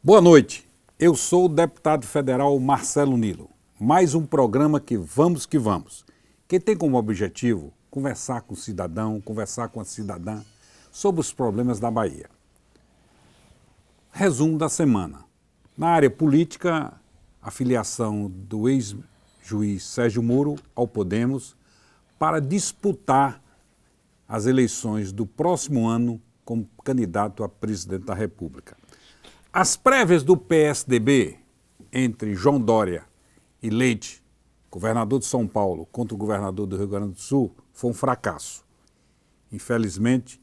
Boa noite, eu sou o deputado federal Marcelo Nilo. Mais um programa que vamos, que tem como objetivo conversar com o cidadão, conversar com a cidadã sobre os problemas da Bahia. Resumo da semana. Na área política, a filiação do ex-juiz Sérgio Moro ao Podemos para disputar as eleições do próximo ano como candidato a presidente da República. As prévias do PSDB entre João Dória e Leite, governador de São Paulo, contra o governador do Rio Grande do Sul, foi um fracasso. Infelizmente,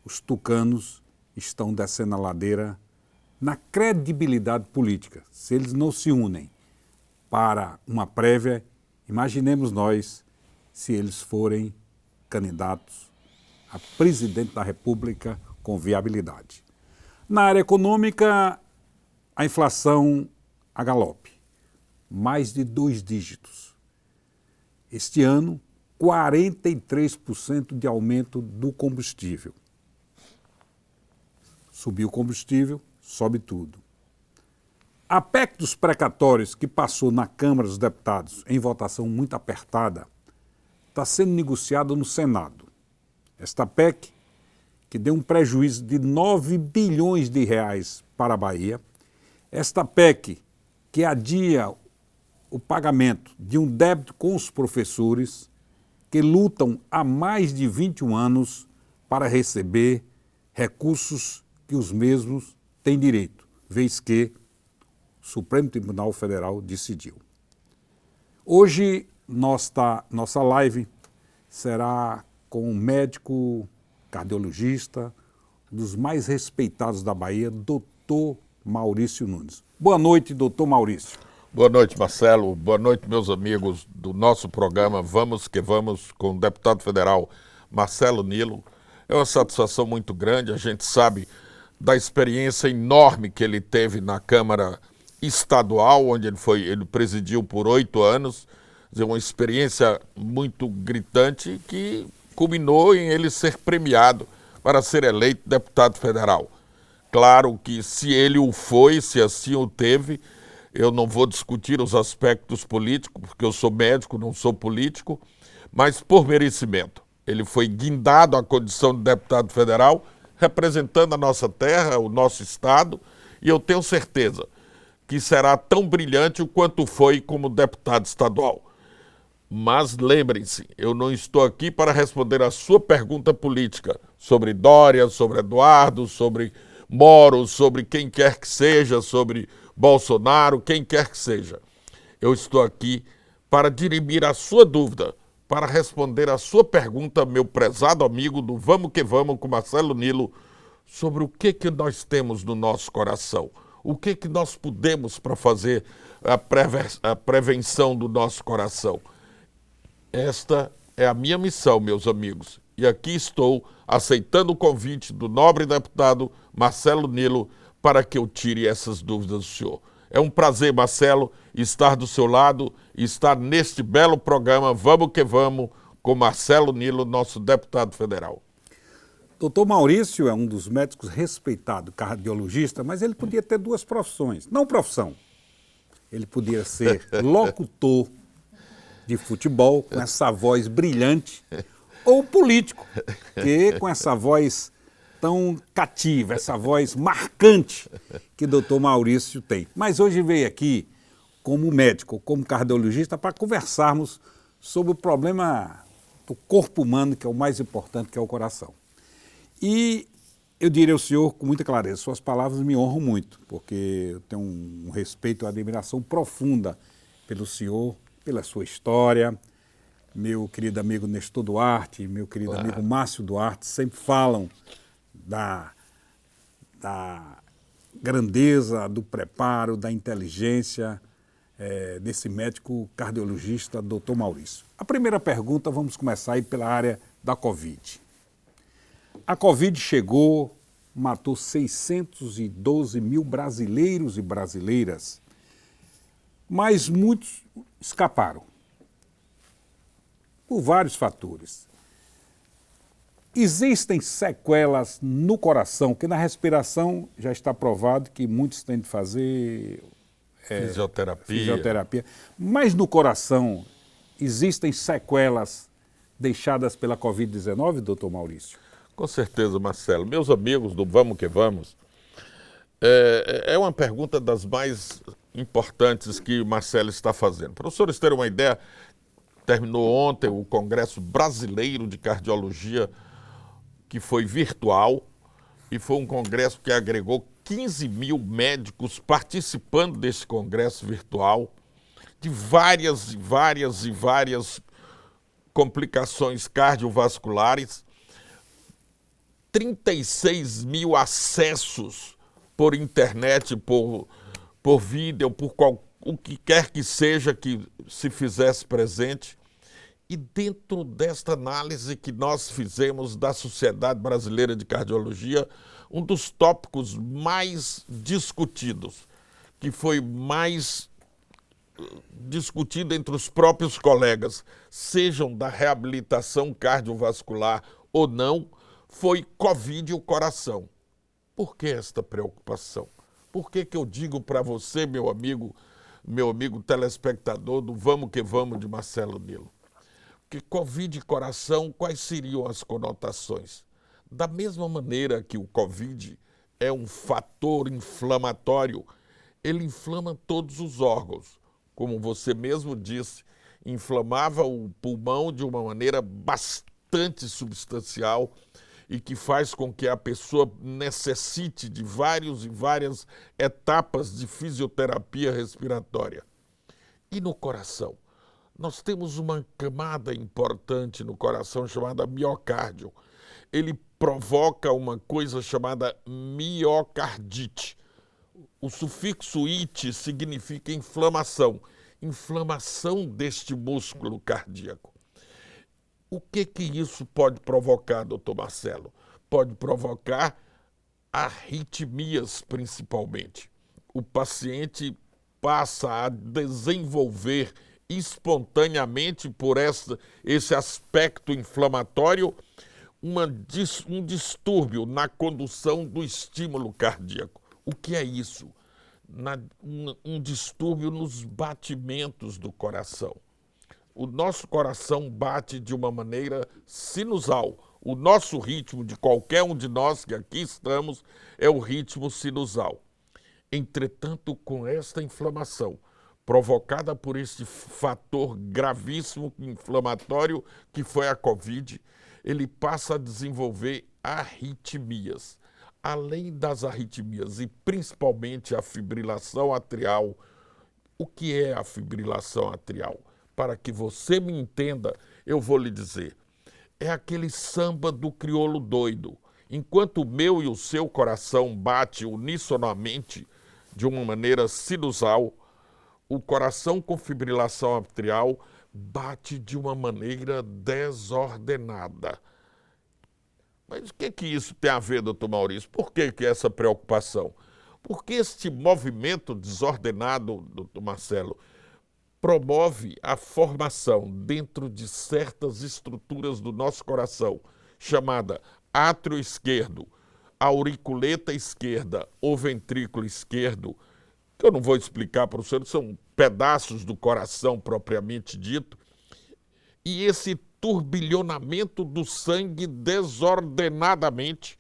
os tucanos estão descendo a ladeira na credibilidade política. Se eles não se unem para uma prévia, imaginemos nós se eles forem candidatos a presidente da República com viabilidade. Na área econômica, a inflação a galope, mais de 2 dígitos. Este ano, 43% de aumento do combustível. Subiu o combustível, sobe tudo. A PEC dos precatórios, que passou na Câmara dos Deputados em votação muito apertada, está sendo negociada no Senado. Esta PEC, que deu um prejuízo de 9 bilhões de reais para a Bahia, esta PEC que adia o pagamento de um débito com os professores que lutam há mais de 21 anos para receber recursos que os mesmos têm direito, vez que o Supremo Tribunal Federal decidiu. Hoje, nossa live será com um médico cardiologista, um dos mais respeitados da Bahia, doutor Maurício Nunes. Boa noite, doutor Maurício. Boa noite, Marcelo. Boa noite, meus amigos do nosso programa Vamos que Vamos, com o deputado federal Marcelo Nilo. É uma satisfação muito grande, a gente sabe da experiência enorme que ele teve na Câmara Estadual, onde ele presidiu por 8 anos, uma experiência muito gritante que culminou em ele ser premiado para ser eleito deputado federal. Claro que se ele o foi, se assim o teve, eu não vou discutir os aspectos políticos, porque eu sou médico, não sou político, mas por merecimento. Ele foi guindado à condição de deputado federal, representando a nossa terra, o nosso estado, e eu tenho certeza que será tão brilhante quanto foi como deputado estadual. Mas lembrem-se, eu não estou aqui para responder a sua pergunta política sobre Dória, sobre Eduardo, sobre Moro, sobre quem quer que seja, sobre Bolsonaro, quem quer que seja. Eu estou aqui para dirimir a sua dúvida, para responder a sua pergunta, meu prezado amigo do Vamos que Vamos com Marcelo Nilo, sobre o que nós temos no nosso coração, o que nós podemos para fazer a prevenção do nosso coração. Esta é a minha missão, meus amigos, e aqui estou aceitando o convite do nobre deputado Marcelo Nilo para que eu tire essas dúvidas do senhor. É um prazer, Marcelo, estar do seu lado e estar neste belo programa Vamos que Vamos com Marcelo Nilo, nosso deputado federal. Doutor Maurício é um dos médicos respeitados, cardiologista, mas ele podia ter 2 profissões. Não profissão. Ele podia ser locutor de futebol, com essa voz brilhante, ou político, que com essa voz tão cativa, essa voz marcante que o doutor Maurício tem. Mas hoje veio aqui como médico, como cardiologista, para conversarmos sobre o problema do corpo humano, que é o mais importante, que é o coração. E eu diria ao senhor com muita clareza, suas palavras me honram muito, porque eu tenho um respeito e uma admiração profunda pelo senhor, pela sua história. Meu querido amigo Nestor Duarte, meu querido amigo Márcio Duarte, sempre falam da grandeza, do preparo, da inteligência desse médico cardiologista, doutor Maurício. A primeira pergunta, vamos começar aí pela área da Covid. A Covid chegou, matou 612 mil brasileiros e brasileiras, mas muitos escaparam, por vários fatores. Existem sequelas no coração, que na respiração já está provado que muitos têm de fazer fisioterapia. Mas no coração existem sequelas deixadas pela Covid-19, doutor Maurício? Com certeza, Marcelo. Meus amigos do Vamos que Vamos, é uma pergunta das mais importantes que o Marcelo está fazendo. Para os senhores terem uma ideia, terminou ontem o Congresso Brasileiro de Cardiologia, que foi virtual, e foi um congresso que agregou 15 mil médicos participando desse congresso virtual, de várias complicações cardiovasculares, 36 mil acessos por internet, por vídeo, o que quer que seja que se fizesse presente. E dentro desta análise que nós fizemos da Sociedade Brasileira de Cardiologia, um dos tópicos mais discutidos, que foi mais discutido entre os próprios colegas, sejam da reabilitação cardiovascular ou não, foi Covid e o coração. Por que esta preocupação? Por que eu digo para você, meu amigo telespectador do Vamos que Vamos de Marcelo Nilo? Que Covid e coração, quais seriam as conotações? Da mesma maneira que o Covid é um fator inflamatório, ele inflama todos os órgãos. Como você mesmo disse, inflamava o pulmão de uma maneira bastante substancial e que faz com que a pessoa necessite de várias etapas de fisioterapia respiratória. E no coração? Nós temos uma camada importante no coração chamada miocárdio. Ele provoca uma coisa chamada miocardite. O sufixo "ite" significa inflamação. Inflamação deste músculo cardíaco. O que isso pode provocar, doutor Marcelo? Pode provocar arritmias, principalmente. O paciente passa a desenvolver espontaneamente por esse aspecto inflamatório um distúrbio na condução do estímulo cardíaco. O que é isso? Um distúrbio nos batimentos do coração. O nosso coração bate de uma maneira sinusal. O nosso ritmo de qualquer um de nós que aqui estamos é o ritmo sinusal. Entretanto, com esta inflamação provocada por este fator gravíssimo inflamatório que foi a Covid, ele passa a desenvolver arritmias. Além das arritmias e principalmente a fibrilação atrial. O que é a fibrilação atrial? Para que você me entenda, eu vou lhe dizer. É aquele samba do crioulo doido. Enquanto o meu e o seu coração bate unissonamente de uma maneira sinusal, o coração com fibrilação atrial bate de uma maneira desordenada. Mas o que isso tem a ver, doutor Maurício? Por que essa preocupação? Porque este movimento desordenado, doutor Marcelo, promove a formação dentro de certas estruturas do nosso coração, chamada átrio esquerdo, auriculeta esquerda ou ventrículo esquerdo, que eu não vou explicar para o senhor, são pedaços do coração propriamente dito, e esse turbilhonamento do sangue desordenadamente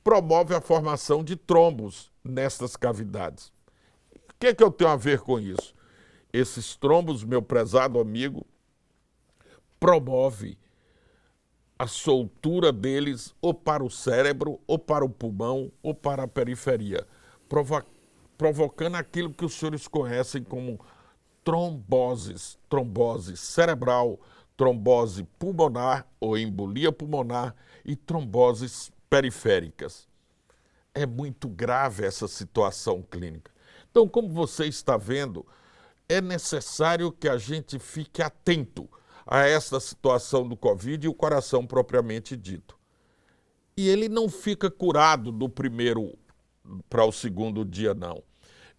promove a formação de trombos nestas cavidades. O que eu tenho a ver com isso? Esses trombos, meu prezado amigo, promove a soltura deles ou para o cérebro, ou para o pulmão, ou para a periferia, provocando aquilo que os senhores conhecem como tromboses, trombose cerebral, trombose pulmonar ou embolia pulmonar e tromboses periféricas. É muito grave essa situação clínica. Então, como você está vendo, é necessário que a gente fique atento a essa situação do Covid e o coração propriamente dito. E ele não fica curado do primeiro para o segundo dia, não.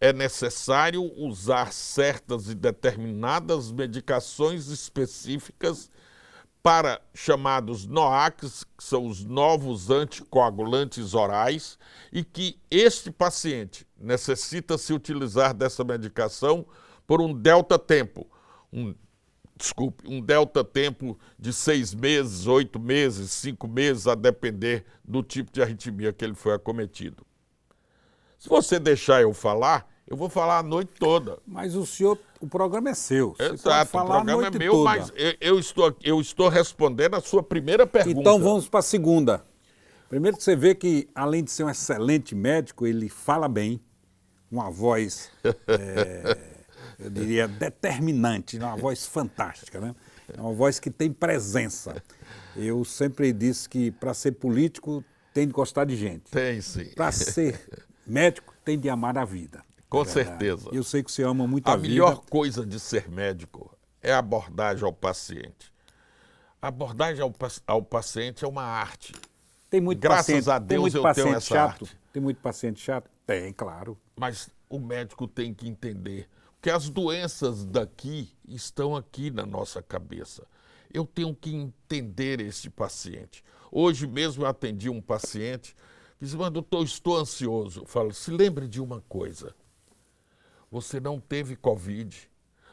É necessário usar certas e determinadas medicações específicas para chamados NOACs, que são os novos anticoagulantes orais, e que este paciente necessita se utilizar dessa medicação por um delta tempo, um delta tempo de 6 meses, 8 meses, 5 meses, a depender do tipo de arritmia que ele foi acometido. Se você deixar eu falar, eu vou falar a noite toda. Mas o programa é seu. Você Exato, pode falar o programa a noite é meu, toda. mas eu estou respondendo a sua primeira pergunta. Então vamos para a segunda. Primeiro que você vê que, além de ser um excelente médico, ele fala bem, uma voz, eu diria, determinante, uma voz fantástica, né? É uma voz que tem presença. Eu sempre disse que para ser político tem de gostar de gente. Tem sim. Para ser médico tem de amar a vida. Com certeza. Eu sei que você ama muito a vida. A melhor coisa de ser médico é a abordagem ao paciente. A abordagem ao paciente é uma arte. Tem muito Graças paciente, a Deus tem muito eu paciente tenho essa chato. arte. Tem muito paciente chato? Tem, claro. Mas o médico tem que entender que as doenças daqui estão aqui na nossa cabeça. Eu tenho que entender esse paciente. Hoje mesmo eu atendi um paciente que disse, mas doutor, estou ansioso. Eu falo, se lembre de uma coisa. Você não teve Covid.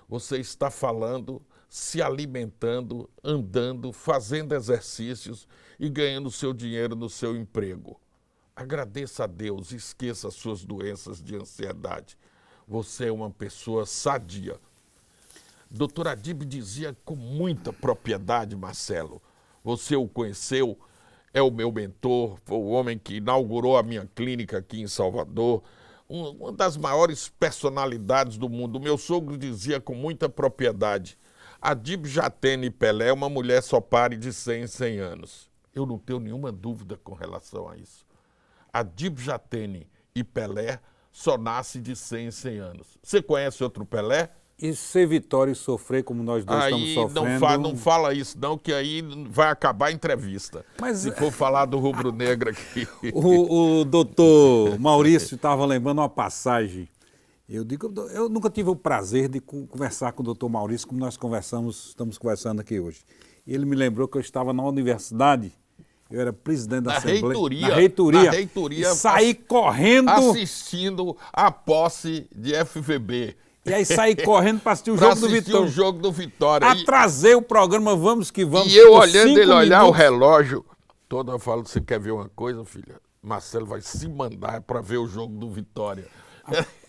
Você está falando, se alimentando, andando, fazendo exercícios e ganhando seu dinheiro no seu emprego. Agradeça a Deus, esqueça as suas doenças de ansiedade. Você é uma pessoa sadia. Doutor Adib dizia com muita propriedade, Marcelo, você o conheceu, é o meu mentor, foi o homem que inaugurou a minha clínica aqui em Salvador, uma das maiores personalidades do mundo. O meu sogro dizia com muita propriedade, Adib Jatene Pelé é uma mulher só pare de 100 em 100 anos. Eu não tenho nenhuma dúvida com relação a isso. Adib Jatene e Pelé só nasce de 100 em 100 anos. Você conhece outro Pelé? E ser Vitória e sofrer como nós dois estamos sofrendo... Não fala isso não, que aí vai acabar a entrevista. Mas... Se for falar do rubro-negro aqui. O doutor Maurício estava lembrando uma passagem. Eu nunca tive o prazer de conversar com o doutor Maurício como nós estamos conversando aqui hoje. E ele me lembrou que eu estava na universidade, eu era presidente da Assembleia. Na reitoria. E saí correndo... Assistindo a posse de FVB. E aí saí correndo para assistir o jogo do Vitória. O jogo do Vitória. Atrasei o programa, vamos que vamos. E eu olhando ele olhar o relógio, todo eu falo, você quer ver uma coisa, filha? Marcelo vai se mandar para ver o jogo do Vitória.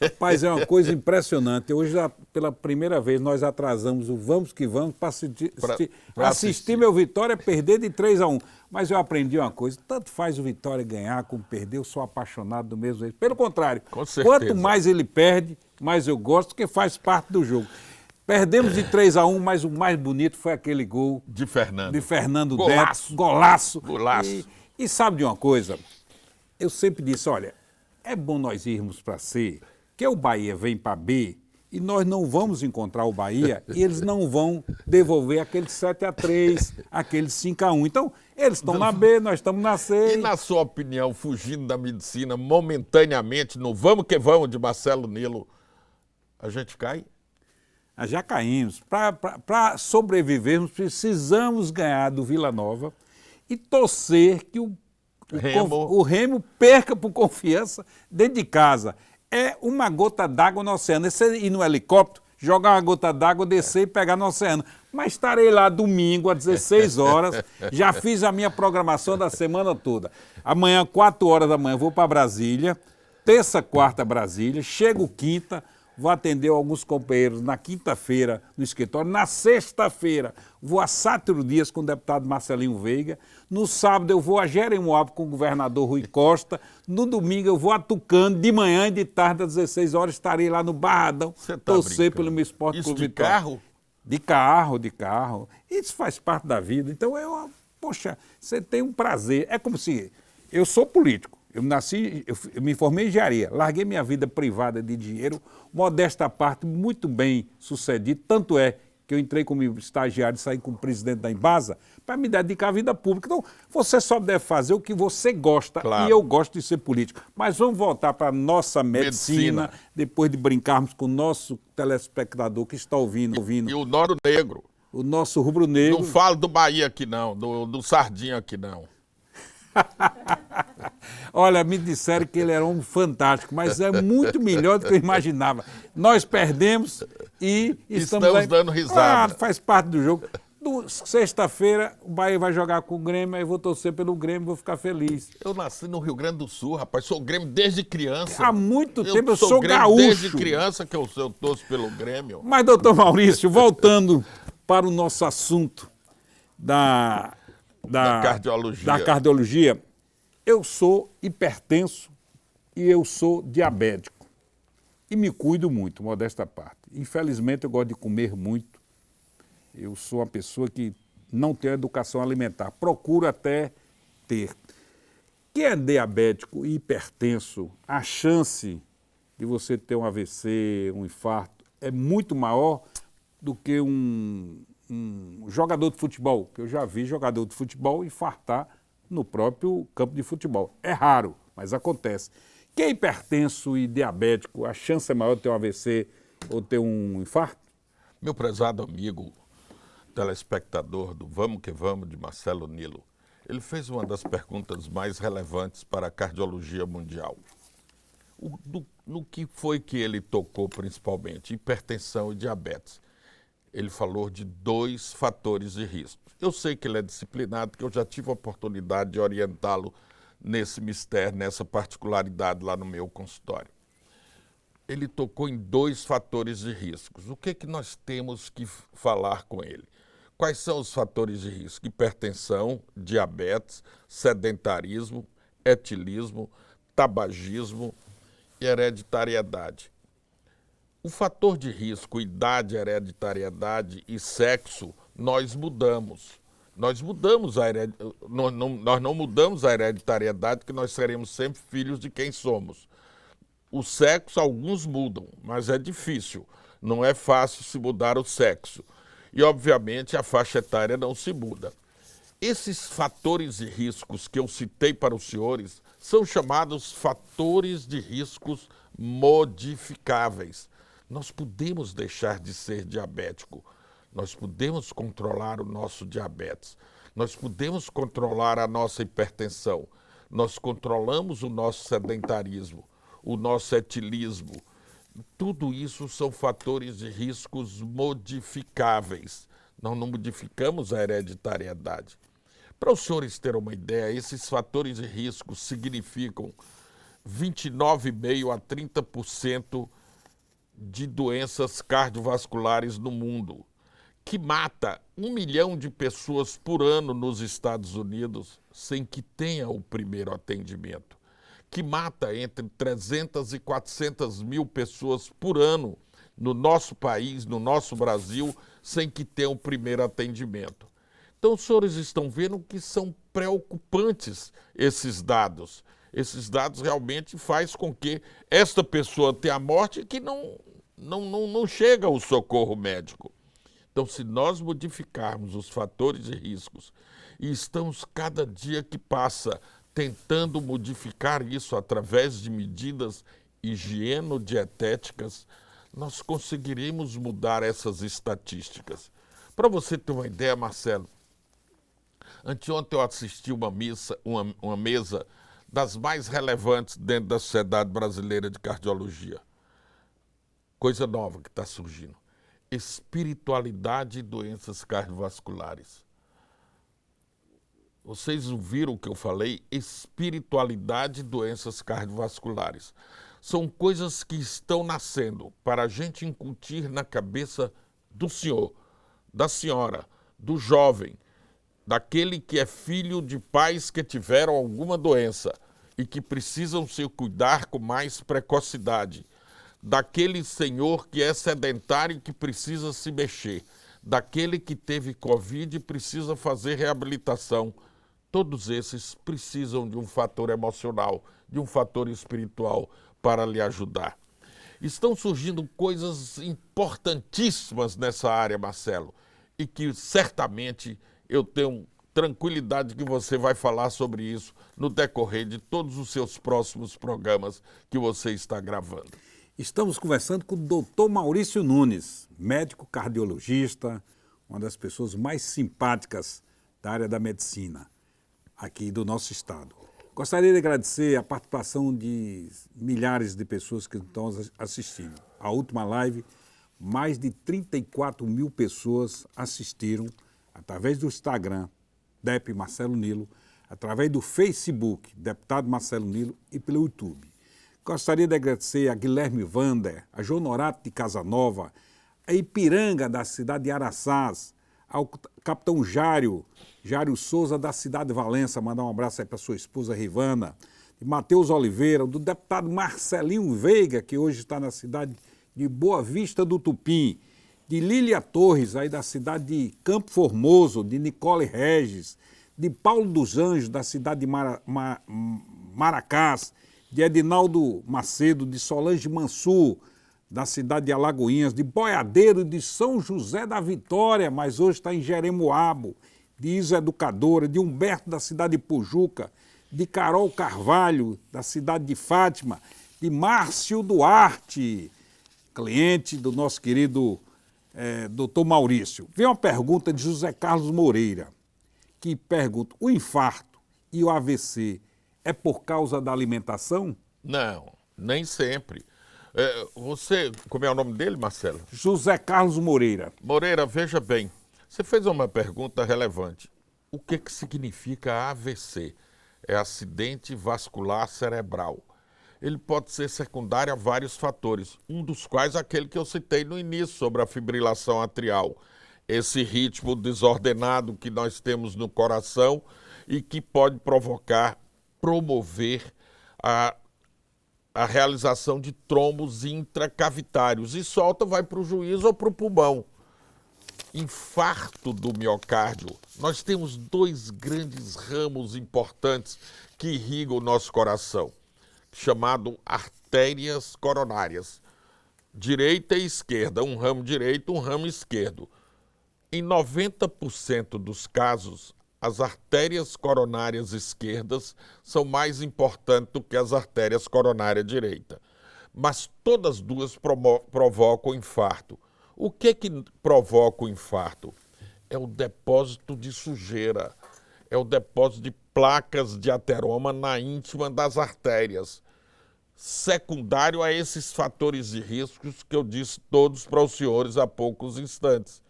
Rapaz, é uma coisa impressionante. Hoje, pela primeira vez, nós atrasamos o vamos que vamos para assistir meu Vitória perder de 3-1. Mas eu aprendi uma coisa, tanto faz o Vitória ganhar como perder, eu sou apaixonado do mesmo jeito. Pelo contrário, quanto mais ele perde, mais eu gosto, porque faz parte do jogo. Perdemos de 3-1, mas o mais bonito foi aquele gol de Fernando Neto. Golaço. Golaço. E sabe de uma coisa? Eu sempre disse, olha, é bom nós irmos para C, que o Bahia vem para B e nós não vamos encontrar o Bahia e eles não vão devolver aquele 7-3, aquele 5-1. Então, eles estão na B, nós estamos na C. E na sua opinião, fugindo da medicina, momentaneamente, no vamos que vamos de Marcelo Nilo, a gente cai? Já caímos. Para sobrevivermos, precisamos ganhar do Vila Nova e torcer que o Remo perca por confiança dentro de casa. É uma gota d'água no oceano. Você ir no helicóptero, jogar uma gota d'água, descer e pegar no oceano. Mas estarei lá domingo, às 16 horas. Já fiz a minha programação da semana toda. Amanhã, 4 horas da manhã, vou para Brasília. Terça, quarta, Brasília. Chego quinta. Vou atender alguns companheiros na quinta-feira no escritório. Na sexta-feira, vou a Sátiro Dias com o deputado Marcelinho Veiga. No sábado, eu vou a Jeremoabo com o governador Rui Costa. No domingo, eu vou a Tucano. De manhã e de tarde, às 16 horas, estarei lá no Barradão. Torcer pelo meu esporte Isso por de Vitória. Carro? De carro. Isso faz parte da vida. Então, poxa, você tem um prazer. É como se... Eu sou político. Eu me formei em engenharia, larguei minha vida privada de dinheiro, modesta parte, muito bem sucedido, tanto é que eu entrei como estagiário e saí como presidente da Embasa para me dedicar à vida pública. Então, você só deve fazer o que você gosta, claro. E eu gosto de ser político. Mas vamos voltar para a nossa medicina, depois de brincarmos com o nosso telespectador que está ouvindo. E o Noro Negro. o nosso rubro-negro. Não falo do Bahia aqui não, do Sardinha aqui não. Olha, me disseram que ele era um fantástico, mas é muito melhor do que eu imaginava. Nós perdemos e estamos aí... dando risada. Faz parte do jogo. Sexta-feira, o Bahia vai jogar com o Grêmio, aí eu vou torcer pelo Grêmio, vou ficar feliz. Eu nasci no Rio Grande do Sul, rapaz, sou Grêmio desde criança. Há muito tempo eu sou sou Grêmio gaúcho. Desde criança que eu torço pelo Grêmio. Mas, doutor Maurício, voltando para o nosso assunto da cardiologia. Da cardiologia, eu sou hipertenso e eu sou diabético. E me cuido muito, modesta parte. Infelizmente, eu gosto de comer muito. Eu sou uma pessoa que não tem educação alimentar. Procuro até ter. Quem é diabético e hipertenso, a chance de você ter um AVC, um infarto, é muito maior do que um jogador de futebol, que eu já vi jogador de futebol infartar no próprio campo de futebol. É raro, mas acontece. Quem é hipertenso e diabético, a chance é maior de ter um AVC ou ter um infarto? Meu prezado amigo telespectador do Vamos que Vamos, de Marcelo Nilo, ele fez uma das perguntas mais relevantes para a cardiologia mundial. No que foi que ele tocou principalmente? Hipertensão e diabetes. Ele falou de 2 fatores de risco. Eu sei que ele é disciplinado, que eu já tive a oportunidade de orientá-lo nesse mistério, nessa particularidade lá no meu consultório. Ele tocou em 2 fatores de riscos. O que nós temos que falar com ele? Quais são os fatores de risco? Hipertensão, diabetes, sedentarismo, etilismo, tabagismo e hereditariedade. O fator de risco, idade, hereditariedade e sexo, nós mudamos. Nós não mudamos a hereditariedade, que nós seremos sempre filhos de quem somos. O sexo, alguns mudam, mas é difícil. Não é fácil se mudar o sexo. E, obviamente, a faixa etária não se muda. Esses fatores de riscos que eu citei para os senhores são chamados fatores de riscos modificáveis. Nós podemos deixar de ser diabético, nós podemos controlar o nosso diabetes, nós podemos controlar a nossa hipertensão, nós controlamos o nosso sedentarismo, o nosso etilismo. Tudo isso são fatores de riscos modificáveis. Nós não modificamos a hereditariedade. Para os senhores terem uma ideia, esses fatores de risco significam 29,5% a 30% de doenças cardiovasculares no mundo, que mata 1 milhão de pessoas por ano nos Estados Unidos sem que tenha o primeiro atendimento, que mata entre 300 e 400 mil pessoas por ano no nosso país, no nosso Brasil, sem que tenha o primeiro atendimento. Então, os senhores estão vendo que são preocupantes esses dados. Esses dados realmente fazem com que esta pessoa tenha a morte e que não chega ao socorro médico. Então, se nós modificarmos os fatores de riscos e estamos cada dia que passa tentando modificar isso através de medidas higienodietéticas, nós conseguiremos mudar essas estatísticas. Para você ter uma ideia, Marcelo, anteontem eu assisti uma mesa das mais relevantes dentro da Sociedade Brasileira de Cardiologia. Coisa nova que está surgindo. Espiritualidade e doenças cardiovasculares. Vocês ouviram o que eu falei? Espiritualidade e doenças cardiovasculares. São coisas que estão nascendo para a gente incutir na cabeça do senhor, da senhora, do jovem, daquele que é filho de pais que tiveram alguma doença e que precisam se cuidar com mais precocidade, daquele senhor que é sedentário e que precisa se mexer, daquele que teve Covid e precisa fazer reabilitação. Todos esses precisam de um fator emocional, de um fator espiritual para lhe ajudar. Estão surgindo coisas importantíssimas nessa área, Marcelo, e que certamente eu tenho tranquilidade que você vai falar sobre isso no decorrer de todos os seus próximos programas que você está gravando. Estamos conversando com o doutor Maurício Nunes, médico cardiologista, uma das pessoas mais simpáticas da área da medicina aqui do nosso estado. Gostaria de agradecer a participação de milhares de pessoas que estão assistindo. A última live, mais de 34 mil pessoas assistiram através do Instagram, DEP Marcelo Nilo, através do Facebook, Deputado Marcelo Nilo, e pelo YouTube. Gostaria de agradecer a Guilherme Vander, a João Norato de Casanova, a Ipiranga da cidade de Araçás, ao capitão Jário Souza da cidade de Valença, mandar um abraço aí para sua esposa Rivana, de Matheus Oliveira, do deputado Marcelinho Veiga, que hoje está na cidade de Boa Vista do Tupim, de Lília Torres, aí da cidade de Campo Formoso, de Nicole Regis, de Paulo dos Anjos, da cidade de Maracás, de Edinaldo Macedo, de Solange Mansur, da cidade de Alagoinhas, de Boiadeiro, de São José da Vitória, mas hoje está em Jeremoabo, de Isa Educadora, de Humberto, da cidade de Pujuca, de Carol Carvalho, da cidade de Fátima, de Márcio Duarte, cliente do nosso querido doutor Maurício. Vem uma pergunta de José Carlos Moreira, que pergunta: o infarto e o AVC é por causa da alimentação? Não, nem sempre. Como é o nome dele, Marcelo? José Carlos Moreira. Moreira, veja bem, você fez uma pergunta relevante. O que significa AVC? É acidente vascular cerebral. Ele pode ser secundário a vários fatores, um dos quais aquele que eu citei no início, sobre a fibrilação atrial. Esse ritmo desordenado que nós temos no coração e que pode promover a realização de trombos intracavitários e solta, vai para o juízo ou para o pulmão. Infarto do miocárdio. Nós temos dois grandes ramos importantes que irrigam o nosso coração, chamado artérias coronárias. Direita e esquerda, um ramo direito, um ramo esquerdo. Em 90% dos casos, as artérias coronárias esquerdas são mais importantes do que as artérias coronárias direita. Mas todas duas provocam infarto. O que provoca o infarto? É o depósito de sujeira, é o depósito de placas de ateroma na íntima das artérias. Secundário a esses fatores de riscos que eu disse todos para os senhores há poucos instantes.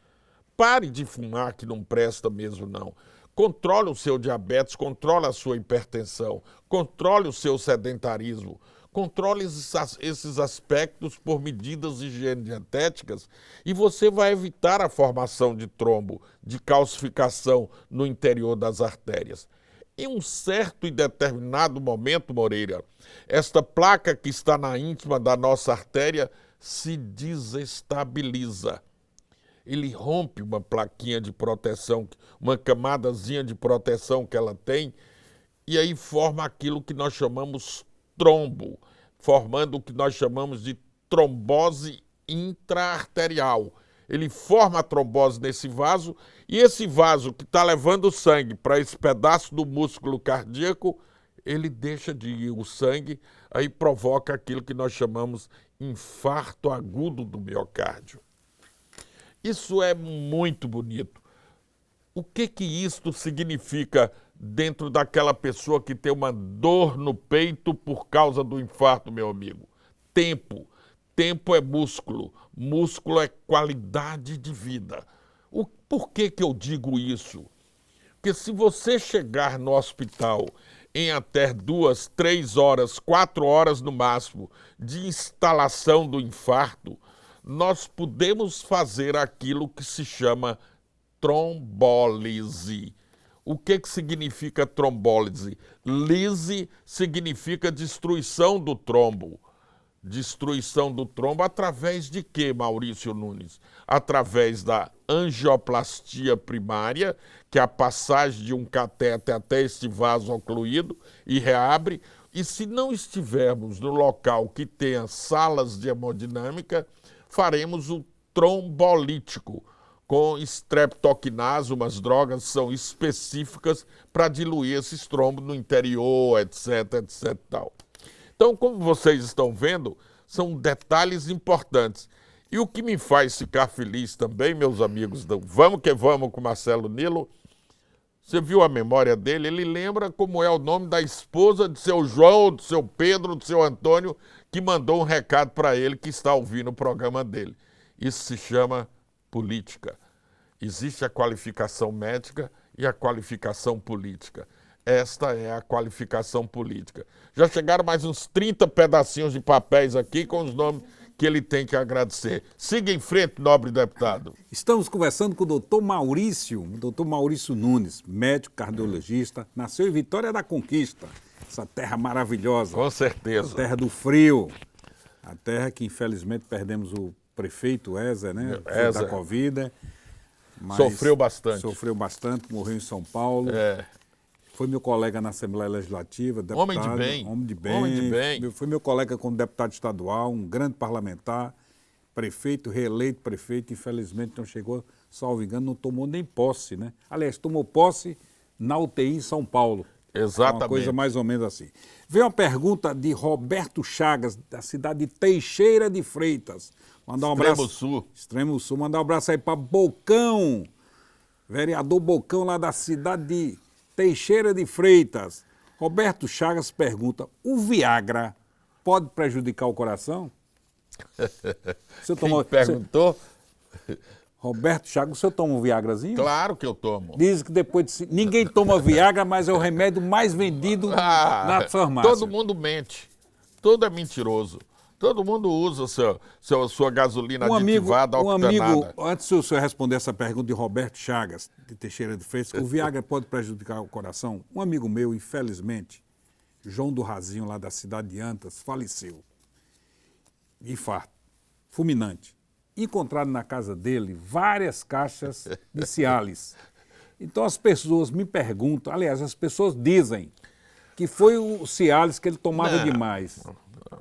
Pare de fumar, que não presta mesmo não. Controle o seu diabetes, controle a sua hipertensão, controle o seu sedentarismo, controle esses aspectos por medidas de higiene dietéticas e você vai evitar a formação de trombo, de calcificação no interior das artérias. Em um certo e determinado momento, Moreira, esta placa que está na íntima da nossa artéria se desestabiliza. Ele rompe uma plaquinha de proteção, uma camadazinha de proteção que ela tem, e aí forma aquilo que nós chamamos trombo, formando o que nós chamamos de trombose intraarterial. Ele forma a trombose nesse vaso, e esse vaso que está levando sangue para esse pedaço do músculo cardíaco, ele deixa de ir o sangue, aí provoca aquilo que nós chamamos infarto agudo do miocárdio. Isso é muito bonito. O que isto significa dentro daquela pessoa que tem uma dor no peito por causa do infarto, meu amigo? Tempo. Tempo é músculo. Músculo é qualidade de vida. Por que eu digo isso? Porque se você chegar no hospital em até 2, 3 horas, 4 horas no máximo de instalação do infarto, nós podemos fazer aquilo que se chama trombólise. O que significa trombólise? Lise significa destruição do trombo. Destruição do trombo através de quê, Maurício Nunes? Através da angioplastia primária, que é a passagem de um catéter até este vaso ocluído e reabre. E se não estivermos no local que tenha salas de hemodinâmica, faremos o trombolítico, com streptoquinase, umas drogas são específicas para diluir esses trombos no interior, etc, etc. Tal. Então, como vocês estão vendo, são detalhes importantes. E o que me faz ficar feliz também, meus amigos, do Vamos que Vamos com Marcelo Nilo, você viu a memória dele? Ele lembra como é o nome da esposa de seu João, do seu Pedro, do seu Antônio, que mandou um recado para ele que está ouvindo o programa dele. Isso se chama política. Existe a qualificação médica e a qualificação política. Esta é a qualificação política. Já chegaram mais uns 30 pedacinhos de papéis aqui com os nomes que ele tem que agradecer. Siga em frente, nobre deputado. Estamos conversando com o doutor Maurício Nunes, médico cardiologista, nasceu em Vitória da Conquista, essa terra maravilhosa. Com certeza. A terra do frio, a terra que infelizmente perdemos o prefeito Ézer, né? Ézer. Da Covid. Mas Sofreu bastante. Sofreu bastante, morreu em São Paulo. É. Foi meu colega na Assembleia Legislativa, deputado. Homem de bem. Homem de bem. Homem de bem. Foi meu colega como deputado estadual, um grande parlamentar, prefeito, reeleito prefeito, infelizmente não chegou, salvo engano, não tomou nem posse, né? Aliás, tomou posse na UTI em São Paulo. Exatamente. Uma coisa mais ou menos assim. Veio uma pergunta de Roberto Chagas, da cidade de Teixeira de Freitas. Mandar um abraço. Extremo Sul. Mandar um abraço aí para Bocão, vereador Bocão, lá da cidade de Teixeira de Freitas. Roberto Chagas pergunta, o Viagra pode prejudicar o coração? Quem perguntou? Roberto Chagas, o senhor toma um Viagrazinho? Claro que eu tomo. Diz que depois de... Ninguém toma Viagra, mas é o remédio mais vendido na farmácia. Todo mundo mente. Tudo é mentiroso. Todo mundo usa sua gasolina aditivada, octanada. Antes do senhor responder essa pergunta de Roberto Chagas, de Teixeira de Freitas, o Viagra pode prejudicar o coração? Um amigo meu, infelizmente, João do Razinho, lá da cidade de Antas, faleceu. Infarto, fulminante. Encontraram na casa dele várias caixas de Cialis. Então as pessoas me perguntam, aliás, as pessoas dizem que foi o Cialis que ele tomava demais.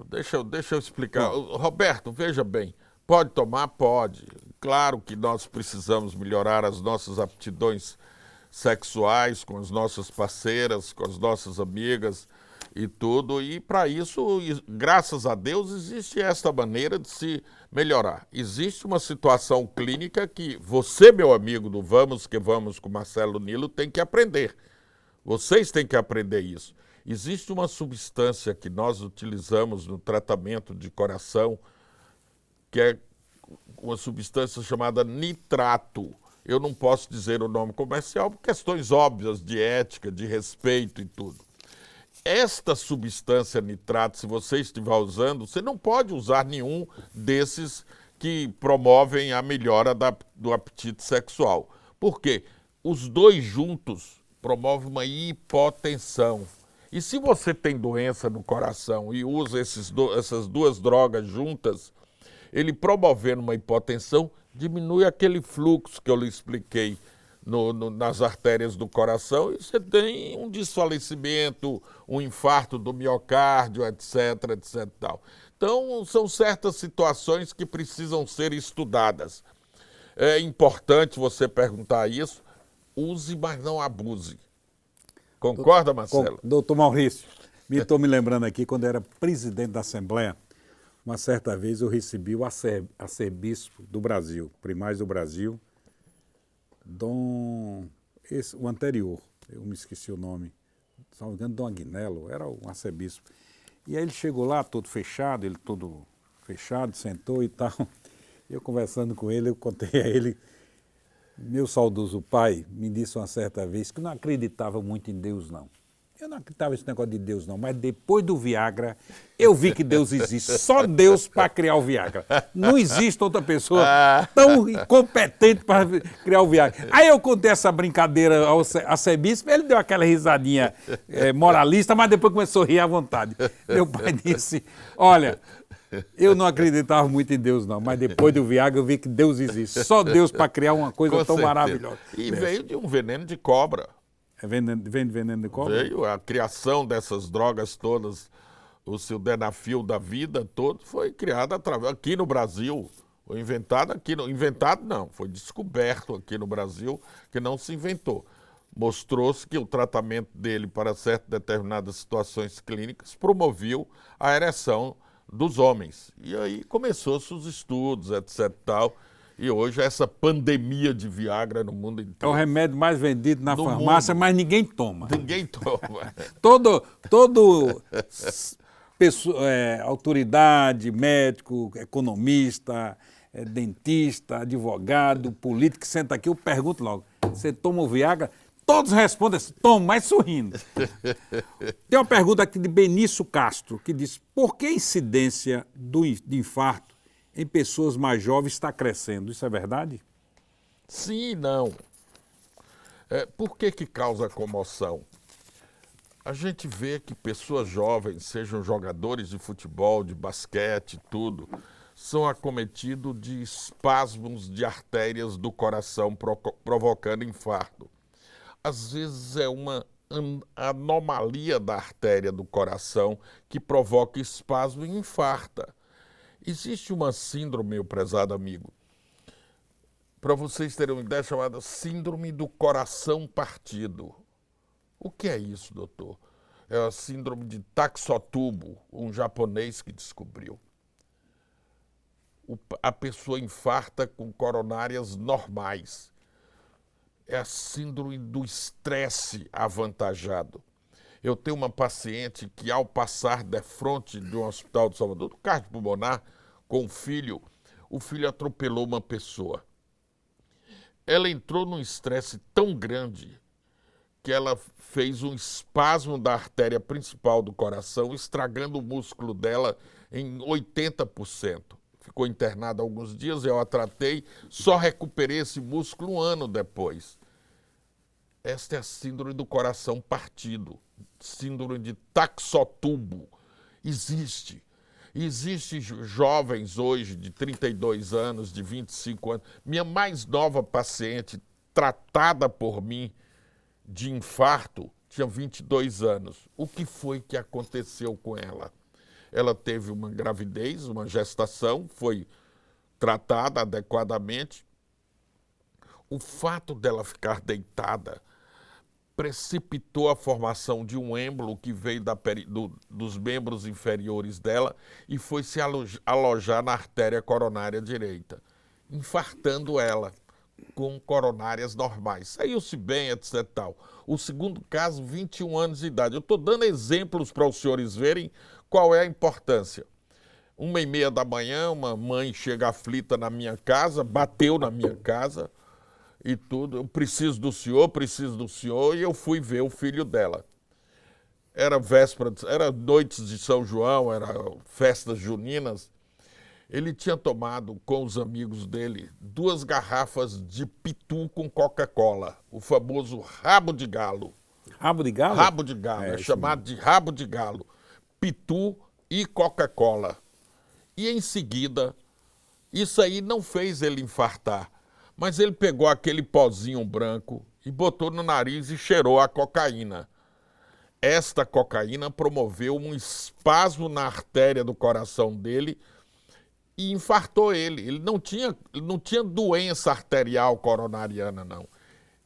Deixa eu explicar. Roberto, veja bem, pode tomar? Pode. Claro que nós precisamos melhorar as nossas aptidões sexuais com as nossas parceiras, com as nossas amigas e tudo. E para isso, graças a Deus, existe esta maneira de se melhorar. Existe uma situação clínica que você, meu amigo do Vamos que Vamos com Marcelo Nilo, tem que aprender. Vocês têm que aprender isso. Existe uma substância que nós utilizamos no tratamento de coração, que é uma substância chamada nitrato. Eu não posso dizer o nome comercial por questões óbvias de ética, de respeito e tudo. Esta substância nitrato, se você estiver usando, você não pode usar nenhum desses que promovem a melhora do apetite sexual. Por quê? Os dois juntos promovem uma hipotensão. E se você tem doença no coração e usa essas duas drogas juntas, ele promovendo uma hipotensão, diminui aquele fluxo que eu lhe expliquei nas artérias do coração e você tem um desfalecimento, um infarto do miocárdio, etc, etc. Tal. Então, são certas situações que precisam ser estudadas. É importante você perguntar isso, use, mas não abuse. Concorda, Marcelo? Doutor Maurício, estou me lembrando aqui, quando eu era presidente da Assembleia, uma certa vez eu recebi o arcebispo do Brasil, primaz do Brasil, o anterior, eu me esqueci o nome, se não me engano, Dom Agnello, era um arcebispo. E aí ele chegou lá, todo fechado, sentou e tal. Eu conversando com ele, eu contei a ele, meu saudoso pai me disse uma certa vez que não acreditava muito em Deus, não. Eu não acreditava nesse negócio de Deus, não. Mas depois do Viagra, eu vi que Deus existe. Só Deus para criar o Viagra. Não existe outra pessoa tão incompetente para criar o Viagra. Aí eu contei essa brincadeira ao arcebispo, ele deu aquela risadinha moralista, mas depois começou a rir à vontade. Meu pai disse, olha, eu não acreditava muito em Deus, não, mas depois do Viagra eu vi que Deus existe. Só Deus para criar uma coisa tão maravilhosa. E veio de um veneno de cobra. Vem de veneno de cobra? Veio a criação dessas drogas todas, o sildenafil da vida todo foi criado aqui no Brasil, foi inventado aqui, inventado não, foi descoberto aqui no Brasil, que não se inventou. Mostrou-se que o tratamento dele para certas determinadas situações clínicas promoveu a ereção dos homens. E aí começou-se os estudos, etc. Tal, e hoje essa pandemia de Viagra no mundo É o inteiro. remédio mais vendido na No farmácia, mundo. mas ninguém toma. Ninguém toma. Todo autoridade, médico, economista, dentista, advogado, político que senta aqui, eu pergunto logo, você toma o Viagra? Todos respondem assim, tomo, mas sorrindo. Tem uma pergunta aqui de Benício Castro, que diz, por que a incidência de infarto em pessoas mais jovens está crescendo? Isso é verdade? Sim e não. Por que causa comoção? A gente vê que pessoas jovens, sejam jogadores de futebol, de basquete, tudo, são acometidos de espasmos de artérias do coração provocando infarto. Às vezes é uma anomalia da artéria do coração que provoca espasmo e infarta. Existe uma síndrome, meu prezado amigo, para vocês terem uma ideia, chamada síndrome do coração partido. O que é isso, doutor? É a síndrome de Takotsubo, um japonês que descobriu. A pessoa infarta com coronárias normais. É a síndrome do estresse avantajado. Eu tenho uma paciente que, ao passar de frente de um hospital de Salvador, do cardiopulmonar, com o filho atropelou uma pessoa. Ela entrou num estresse tão grande que ela fez um espasmo da artéria principal do coração, estragando o músculo dela em 80%. Ficou internada alguns dias, eu a tratei, só recuperei esse músculo um ano depois. Esta é a síndrome do coração partido, síndrome de Takotsubo. Existe. Existem jovens hoje de 32 anos, de 25 anos. Minha mais nova paciente, tratada por mim de infarto, tinha 22 anos. O que foi que aconteceu com ela? Ela teve uma gravidez, uma gestação, foi tratada adequadamente. O fato dela ficar deitada precipitou a formação de um êmbolo que veio dos membros inferiores dela e foi se alojar na artéria coronária direita, infartando ela com coronárias normais. Saiu-se bem, etc. Tal. O segundo caso, 21 anos de idade. Eu estou dando exemplos para os senhores verem qual é a importância. 1h30 da manhã, uma mãe chega aflita na minha casa, bateu na minha casa, e tudo, eu preciso do senhor, e eu fui ver o filho dela. Era véspera, era noites de São João, era festas juninas. Ele tinha tomado com os amigos dele 2 garrafas de pitu com Coca-Cola, o famoso rabo de galo. Rabo de galo? Rabo de galo, é chamado de rabo de galo. Pitu e Coca-Cola. E em seguida, isso aí não fez ele infartar. Mas ele pegou aquele pozinho branco e botou no nariz e cheirou a cocaína. Esta cocaína promoveu um espasmo na artéria do coração dele e infartou ele. Ele não tinha doença arterial coronariana, não.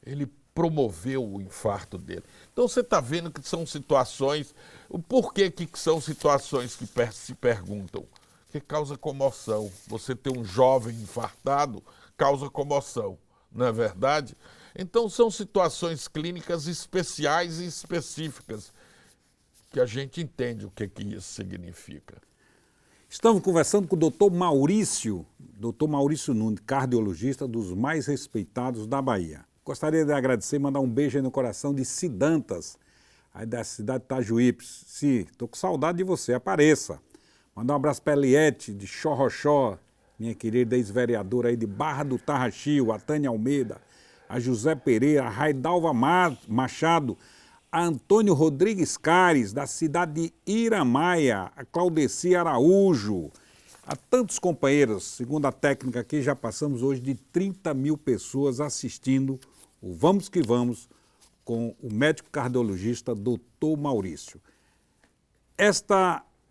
Ele promoveu o infarto dele. Então você está vendo que são situações... Por que são situações que se perguntam? Que causa comoção. Você ter um jovem infartado causa comoção, não é verdade? Então são situações clínicas especiais e específicas que a gente entende o que isso significa. Estamos conversando com o doutor Maurício Nunes, cardiologista dos mais respeitados da Bahia. Gostaria de agradecer e mandar um beijo aí no coração de Cidantas, aí da cidade de Itajuípe. Sim, estou com saudade de você, apareça. Mandar um abraço para a Eliette de Xorroxó, minha querida ex-vereadora aí de Barra do Tarraxio, a Tânia Almeida, a José Pereira, a Raidalva Machado, a Antônio Rodrigues Cares, da cidade de Iramaia, a Claudeci Araújo, a tantos companheiros. Segundo a técnica aqui, já passamos hoje de 30 mil pessoas assistindo o Vamos que Vamos com o médico cardiologista doutor Maurício.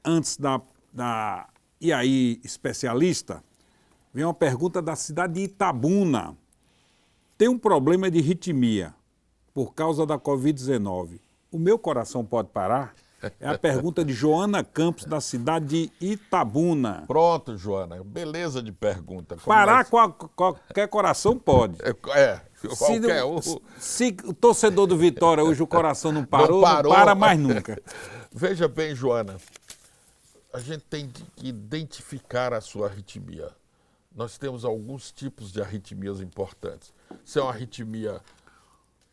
Antes da E aí, especialista, vem uma pergunta da cidade de Itabuna. Tem um problema de arritmia por causa da Covid-19. O meu coração pode parar? É a pergunta de Joana Campos, da cidade de Itabuna. Pronto, Joana. Beleza de pergunta. Parar qualquer coração pode. Qualquer um. Se o torcedor do Vitória hoje o coração não parou, não para mais nunca. Veja bem, Joana, a gente tem que identificar a sua arritmia. Nós temos alguns tipos de arritmias importantes. Se é uma arritmia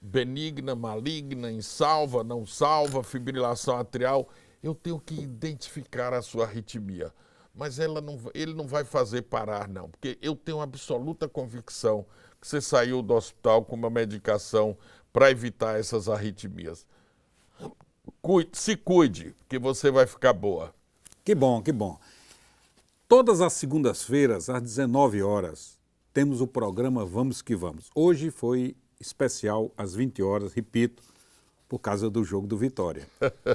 benigna, maligna, insalva, não salva, fibrilação atrial, eu tenho que identificar a sua arritmia. Mas ele não vai fazer parar, não, porque eu tenho absoluta convicção que você saiu do hospital com uma medicação para evitar essas arritmias. Se cuide, que você vai ficar boa. Que bom, que bom. Todas as segundas-feiras, às 19 horas, temos o programa Vamos que Vamos. Hoje foi especial às 20 horas, repito, por causa do jogo do Vitória.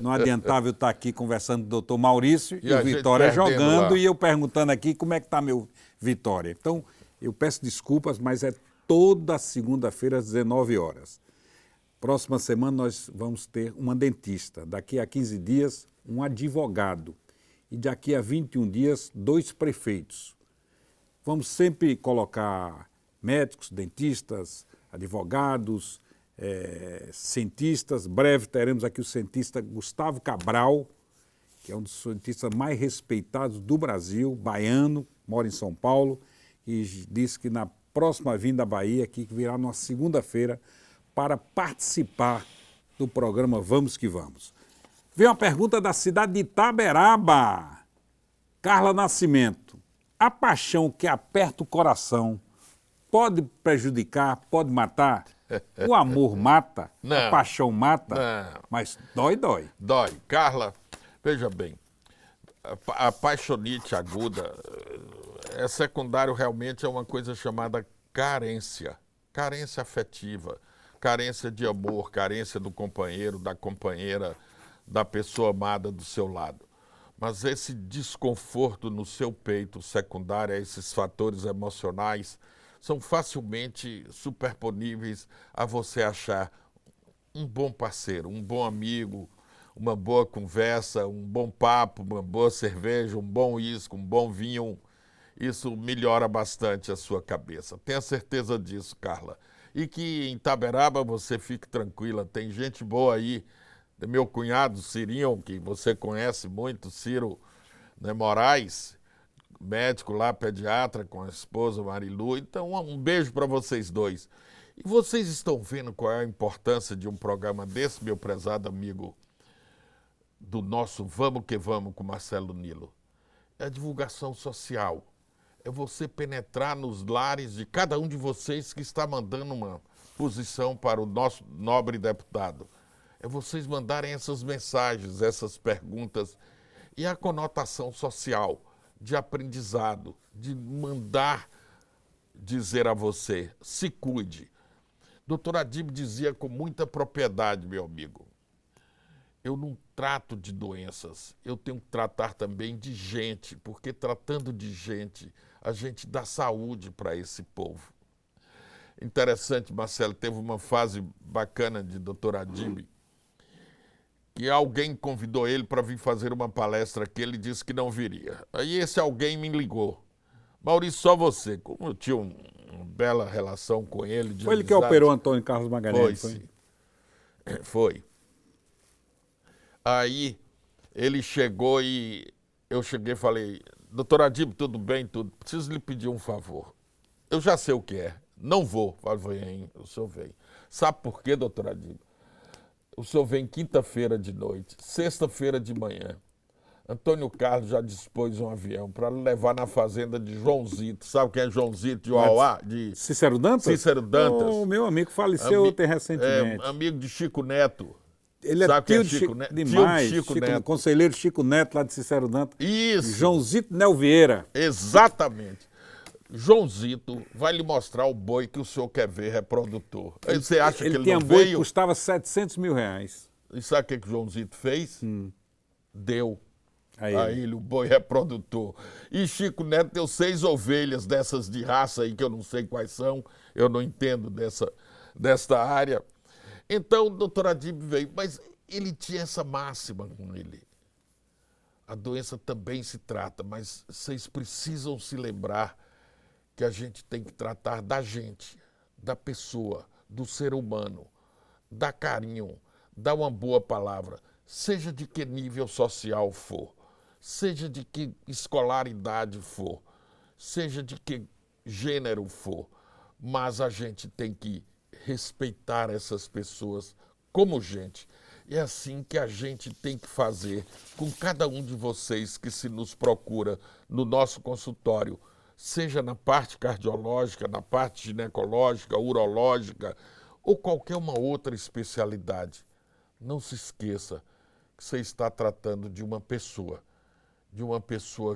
Não adiantava eu estar aqui conversando com o doutor Maurício e o Vitória jogando lá. E eu perguntando aqui como é que está meu Vitória. Então, eu peço desculpas, mas é toda segunda-feira às 19 horas. Próxima semana nós vamos ter uma dentista. Daqui a 15 dias, um advogado. E daqui a 21 dias, 2 prefeitos. Vamos sempre colocar médicos, dentistas, advogados, cientistas. Breve teremos aqui o cientista Gustavo Cabral, que é um dos cientistas mais respeitados do Brasil, baiano, mora em São Paulo, e disse que na próxima vinda à Bahia, que virá numa segunda-feira, para participar do programa Vamos que Vamos. Vem uma pergunta da cidade de Itaberaba. Carla Nascimento. A paixão que aperta o coração pode prejudicar, pode matar? O amor mata, não, a paixão mata, não. Mas dói, dói. Dói. Carla, veja bem, a paixonite aguda é secundário, realmente é uma coisa chamada carência. Carência afetiva, carência de amor, carência do companheiro, da companheira, da pessoa amada do seu lado. Mas esse desconforto no seu peito secundário a esses fatores emocionais são facilmente superponíveis a você achar um bom parceiro, um bom amigo, uma boa conversa, um bom papo, uma boa cerveja, um bom uísque, um bom vinho. Isso melhora bastante a sua cabeça. Tenha certeza disso, Carla. E que em Itaberaba você fique tranquila, tem gente boa aí. Meu cunhado, Cirinho, que você conhece muito, Ciro, né, Moraes, médico lá, pediatra, com a esposa Marilu. Então, um beijo para vocês dois. E vocês estão vendo qual é a importância de um programa desse, meu prezado amigo, do nosso Vamos que Vamos com Marcelo Nilo? É a divulgação social. É você penetrar nos lares de cada um de vocês que está mandando uma posição para o nosso nobre deputado. É vocês mandarem essas mensagens, essas perguntas e a conotação social de aprendizado, de mandar dizer a você, se cuide. Doutor Adib dizia com muita propriedade, meu amigo, eu não trato de doenças, eu tenho que tratar também de gente, porque tratando de gente, a gente dá saúde para esse povo. Interessante, Marcelo, teve uma fase bacana de doutor Adib, que alguém convidou ele para vir fazer uma palestra aqui, ele disse que não viria. Aí esse alguém me ligou. Maurício, só você. Como eu tinha uma bela relação com ele. Foi ele que operou Antônio Carlos Magalhães? Foi. Foi. Aí ele chegou e eu cheguei e falei, doutor Adib, tudo bem, tudo. Preciso lhe pedir um favor. Eu já sei o que é. Não vou. Falei, o senhor vem. Sabe por quê, doutor Adib? O senhor vem quinta-feira de noite, sexta-feira de manhã. Antônio Carlos já dispôs um avião para levar na fazenda de Joãozito. Sabe quem é Joãozito de Uauá? De Cícero Dantas? Cícero Dantas. O meu amigo faleceu ontem recentemente. Amigo de Chico Neto. Ele Sabe tio quem é de Chico Neto? demais, Tio de Chico Neto. Conselheiro Chico Neto, lá de Cícero Dantas. Isso. Joãozito Nel Vieira. Exatamente. Joãozito vai lhe mostrar o boi que o senhor quer ver reprodutor. Aí você acha que ele tinha não boi veio? Que custava 700 mil reais. E sabe o que o Joãozito fez? Deu A a ele o boi reprodutor. E Chico Neto deu 6 ovelhas dessas de raça aí, que eu não sei quais são, eu não entendo desta área. Então o doutor Adib veio, mas ele tinha essa máxima com ele. A doença também se trata, mas vocês precisam se lembrar que a gente tem que tratar da gente, da pessoa, do ser humano, dar carinho, dar uma boa palavra, seja de que nível social for, seja de que escolaridade for, seja de que gênero for, mas a gente tem que respeitar essas pessoas como gente. É assim que a gente tem que fazer com cada um de vocês que se nos procura no nosso consultório, seja na parte cardiológica, na parte ginecológica, urológica ou qualquer uma outra especialidade. Não se esqueça que você está tratando de uma pessoa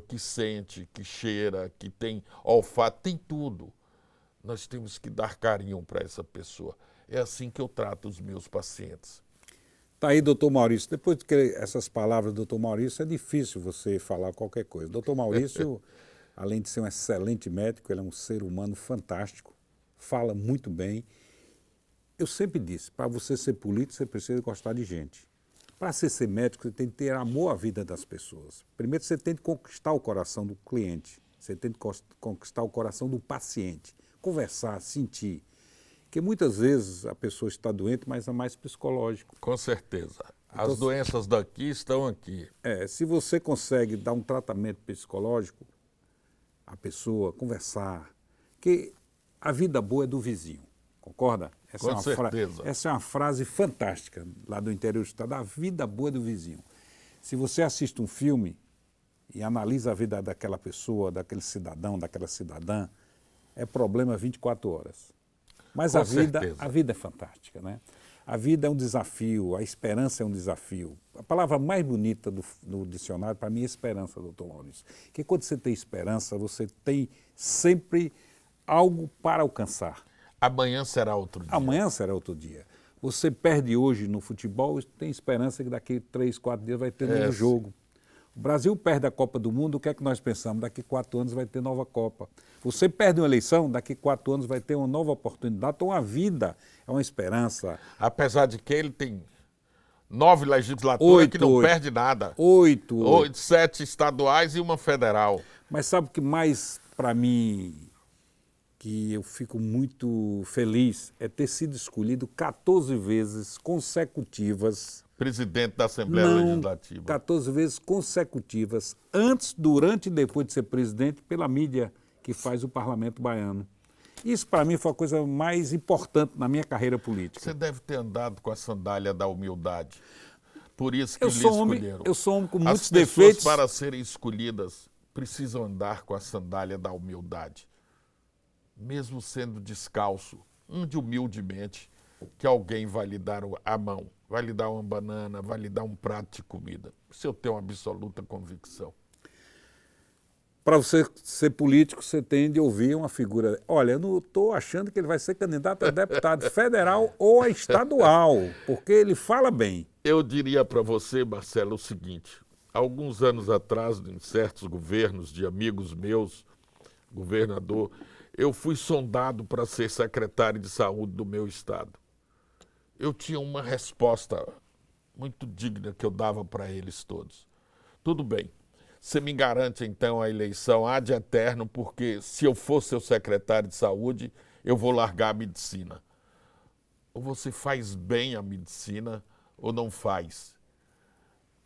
que sente, que cheira, que tem olfato, tem tudo. Nós temos que dar carinho para essa pessoa. É assim que eu trato os meus pacientes. Tá aí, doutor Maurício. Depois que essas palavras do doutor Maurício, é difícil você falar qualquer coisa. Doutor Maurício, além de ser um excelente médico, ele é um ser humano fantástico, fala muito bem. Eu sempre disse, para você ser político, você precisa gostar de gente. Para você ser médico, você tem que ter amor à vida das pessoas. Primeiro, você tem que conquistar o coração do cliente, você tem que conquistar o coração do paciente, conversar, sentir. Porque muitas vezes a pessoa está doente, mas é mais psicológico. Com certeza. As Então, doenças daqui estão aqui. Se você consegue dar um tratamento psicológico à pessoa, conversar, que a vida boa é do vizinho, concorda? Com certeza. Essa é uma frase fantástica lá do interior do estado, a vida boa é do vizinho. Se você assiste um filme e analisa a vida daquela pessoa, daquele cidadão, daquela cidadã, é problema 24 horas. Mas a vida é fantástica, né? A vida é um desafio, a esperança é um desafio. A palavra mais bonita do dicionário, para mim, é esperança, doutor Maurício. Porque quando você tem esperança, você tem sempre algo para alcançar. Amanhã será outro dia. Amanhã será outro dia. Você perde hoje no futebol, tem esperança que daqui 3, 4 dias vai ter novo jogo. O Brasil perde a Copa do Mundo, o que é que nós pensamos? Daqui 4 anos vai ter nova Copa. Você perde uma eleição, daqui 4 anos vai ter uma nova oportunidade. Então a vida é uma esperança. Apesar de que ele tem 9 legislaturas que não perde nada. 7 estaduais e uma federal. Mas sabe o que mais, para mim, que eu fico muito feliz, é ter sido escolhido 14 vezes consecutivas. Presidente da Assembleia Legislativa. 14 vezes consecutivas, antes, durante e depois de ser presidente, pela mídia que faz o parlamento baiano. Isso, para mim, foi a coisa mais importante na minha carreira política. Você deve ter andado com a sandália da humildade. Por isso que lhe escolheram. Eu sou um homem com muitos defeitos. As pessoas, para serem escolhidas, precisam andar com a sandália da humildade. Mesmo sendo descalço, ande humildemente, que alguém vai lhe dar a mão, vai lhe dar uma banana, vai lhe dar um prato de comida. Isso eu tenho uma absoluta convicção. Para você ser político, você tem de ouvir uma figura. Olha, eu não estou achando que ele vai ser candidato a deputado federal ou a estadual, porque ele fala bem. Eu diria para você, Marcelo, o seguinte. Alguns anos atrás, em certos governos de amigos meus, governador, eu fui sondado para ser secretário de saúde do meu estado. Eu tinha uma resposta muito digna que eu dava para eles todos. Tudo bem, você me garante então a eleição ad eterno, porque se eu for seu secretário de saúde, eu vou largar a medicina. Ou você faz bem a medicina ou não faz.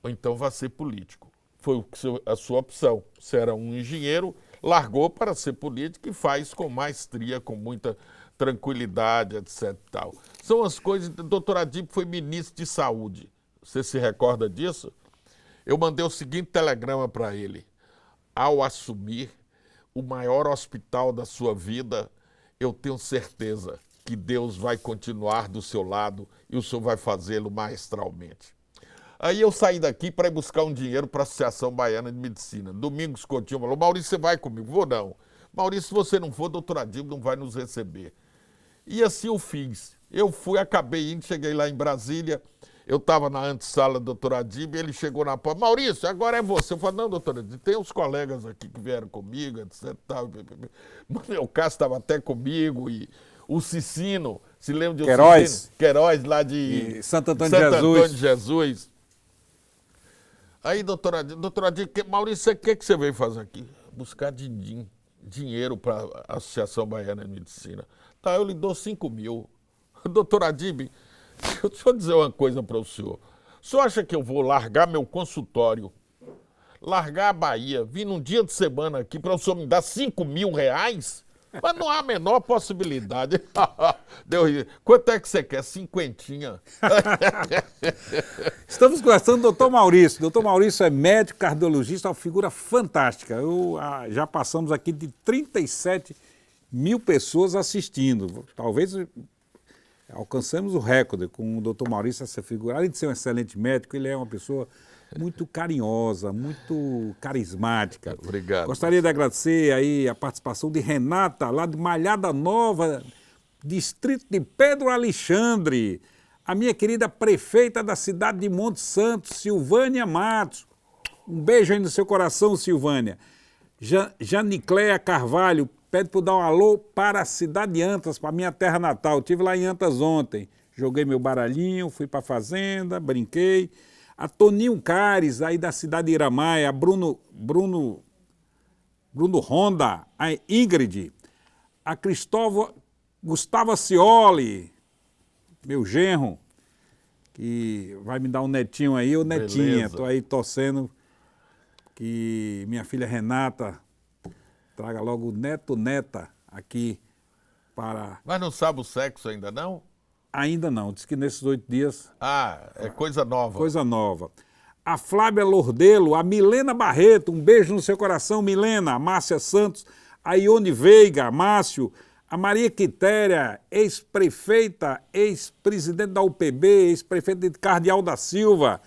Ou então vai ser político. Foi a sua opção. Você era um engenheiro, largou para ser político e faz com maestria, com muita tranquilidade, etc. Tal. São as coisas. O doutor Adib foi ministro de saúde. Você se recorda disso? Eu mandei o seguinte telegrama para ele. Ao assumir o maior hospital da sua vida, eu tenho certeza que Deus vai continuar do seu lado e o senhor vai fazê-lo maestralmente. Aí eu saí daqui para ir buscar um dinheiro para a Associação Baiana de Medicina. Domingos Coutinho falou, Maurício, você vai comigo? Vou não. Maurício, se você não for, doutor Adib não vai nos receber. E assim eu fiz. Eu fui, acabei indo, cheguei lá em Brasília, eu estava na antessala do doutor Adib, ele chegou na porta, Maurício, agora é você. Eu falei, não, doutor Adib, tem uns colegas aqui que vieram comigo, etc. O meu caso estava até comigo, e o Cicino, se lembra de Queiroz. Cicino? Queiroz, lá de E Santo Antônio Santo de Jesus. Antônio de Jesus. Aí, doutor Adir, Maurício, o que você veio fazer aqui? Buscar dinheiro para a Associação Baiana de Medicina. Tá, eu lhe dou 5 mil. Doutor Adib, deixa eu dizer uma coisa para o senhor. O senhor acha que eu vou largar meu consultório, largar a Bahia, vir num dia de semana aqui para o senhor me dar 5 mil reais? Mas não há a menor possibilidade. Quanto é que você quer? 50. Estamos conversando com o doutor Maurício. O doutor Maurício é médico, cardiologista, uma figura fantástica. Já passamos aqui de 37 mil pessoas assistindo. Talvez alcancemos o recorde com o doutor Maurício, essa figura. Além de ser um excelente médico, ele é uma pessoa muito carinhosa, muito carismática. Obrigado. Gostaria de agradecer aí a participação de Renata, lá de Malhada Nova, distrito de Pedro Alexandre. A minha querida prefeita da cidade de Monte Santo, Silvânia Matos. Um beijo aí no seu coração, Silvânia. Janicléia Carvalho pede para eu dar um alô para a cidade de Antas, para a minha terra natal. Estive lá em Antas ontem. Joguei meu baralhinho, fui para a fazenda, brinquei. A Toninho Cares, aí da cidade de Iramaia, a Bruno Honda, a Ingrid, a Gustavo Cioli, meu genro, que vai me dar um netinho aí, ou netinha. Estou aí torcendo que minha filha Renata traga logo neto, neta aqui para... Mas não sabe o sexo ainda não? Ainda não, diz que nesses 8 dias... Ah, é coisa nova. Coisa nova. A Flávia Lordelo, a Milena Barreto, um beijo no seu coração, Milena. A Márcia Santos, a Ione Veiga, Márcio, a Maria Quitéria, ex-prefeita, ex-presidente da UPB, ex-prefeita de Cardeal da Silva,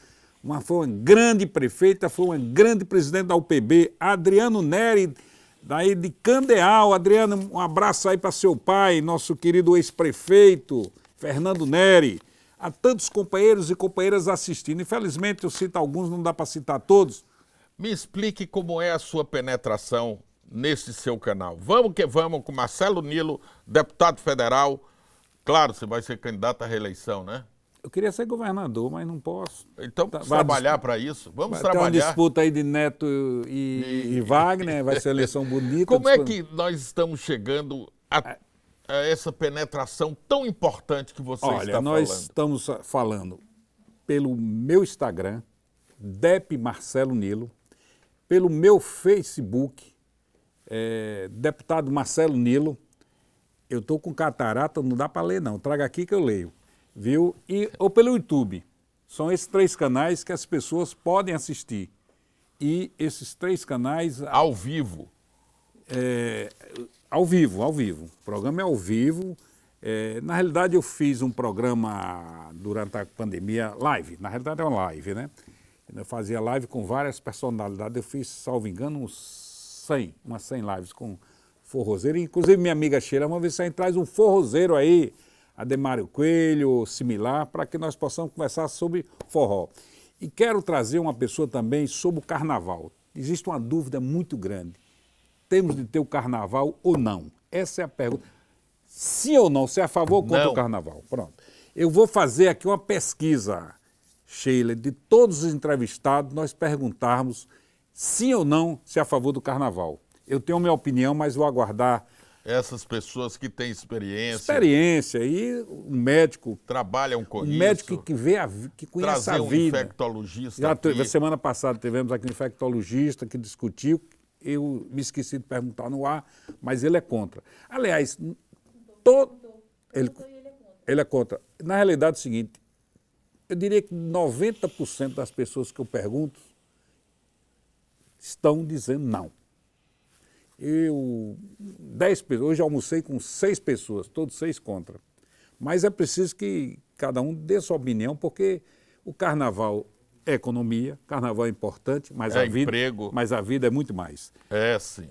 foi uma grande prefeita, foi uma grande presidente da UPB. A Adriano Neri, daí de Candeal. Adriano, um abraço aí para seu pai, nosso querido ex-prefeito, Fernando Neri. Há tantos companheiros e companheiras assistindo. Infelizmente, eu cito alguns, não dá para citar todos. Me explique como é a sua penetração nesse seu canal. Vamos que vamos com Marcelo Nilo, deputado federal. Claro, você vai ser candidato à reeleição, né? Eu queria ser governador, mas não posso. Então, vamos trabalhar para isso. Vamos trabalhar. Tem uma disputa aí de Neto e Wagner, vai ser uma eleição bonita. Como é que nós estamos chegando a essa penetração tão importante que você está falando? Olha, nós estamos falando pelo meu Instagram, Dep Marcelo Nilo, pelo meu Facebook, deputado Marcelo Nilo. Eu estou com catarata, não dá para ler não, traga aqui que eu leio, viu? Ou pelo YouTube. São esses 3 canais que as pessoas podem assistir. E esses 3 canais... Ao vivo? Ao vivo. O programa é ao vivo. Na realidade, eu fiz um programa durante a pandemia, live. Na realidade, é uma live, né? Eu fazia live com várias personalidades. Eu fiz, salvo engano, umas 100 lives com forrozeiro. Inclusive, minha amiga Sheila, vamos ver se a gente traz um forrozeiro aí, Ademário Coelho, similar, para que nós possamos conversar sobre forró. E quero trazer uma pessoa também sobre o carnaval. Existe uma dúvida muito grande. Temos de ter o carnaval ou não? Essa é a pergunta. Sim ou não? Você é a favor ou contra o carnaval? Pronto. Eu vou fazer aqui uma pesquisa, Sheila, de todos os entrevistados, nós perguntarmos sim ou não se é a favor do carnaval. Eu tenho minha opinião, mas vou aguardar. Essas pessoas que têm experiência. Experiência e um médico. Trabalham com isso. Um médico que conhece a vida. Trazer um infectologista aqui. Semana passada tivemos aqui um infectologista que discutiu. Eu me esqueci de perguntar no ar, mas ele é contra. Aliás, ele é contra. Na realidade é o seguinte, eu diria que 90% das pessoas que eu pergunto estão dizendo não. 10 pessoas, hoje almocei com 6 pessoas, todos 6 contra. Mas é preciso que cada um dê sua opinião, porque o carnaval é economia, carnaval é importante, mas a vida é muito mais. É, sim.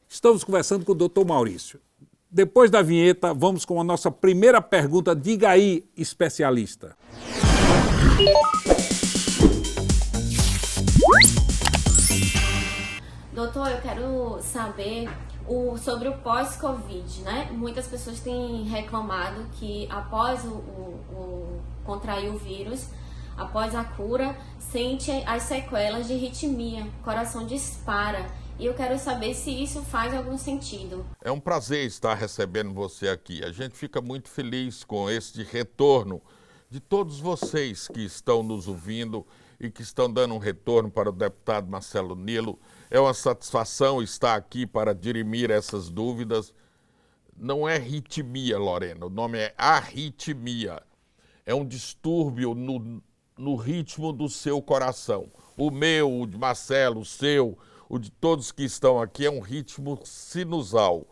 Estamos conversando com o doutor Maurício. Depois da vinheta, vamos com a nossa primeira pergunta. Diga aí, especialista. Doutor, eu quero saber sobre o pós-Covid, né? Muitas pessoas têm reclamado que após contrair o vírus, após a cura, sente as sequelas de arritmia, coração dispara. E eu quero saber se isso faz algum sentido. É um prazer estar recebendo você aqui. A gente fica muito feliz com este retorno de todos vocês que estão nos ouvindo e que estão dando um retorno para o deputado Marcelo Nilo. É uma satisfação estar aqui para dirimir essas dúvidas. Não é arritmia, Lorena, o nome é arritmia. É um distúrbio no ritmo do seu coração. O meu, o de Marcelo, o seu, o de todos que estão aqui é um ritmo sinusal.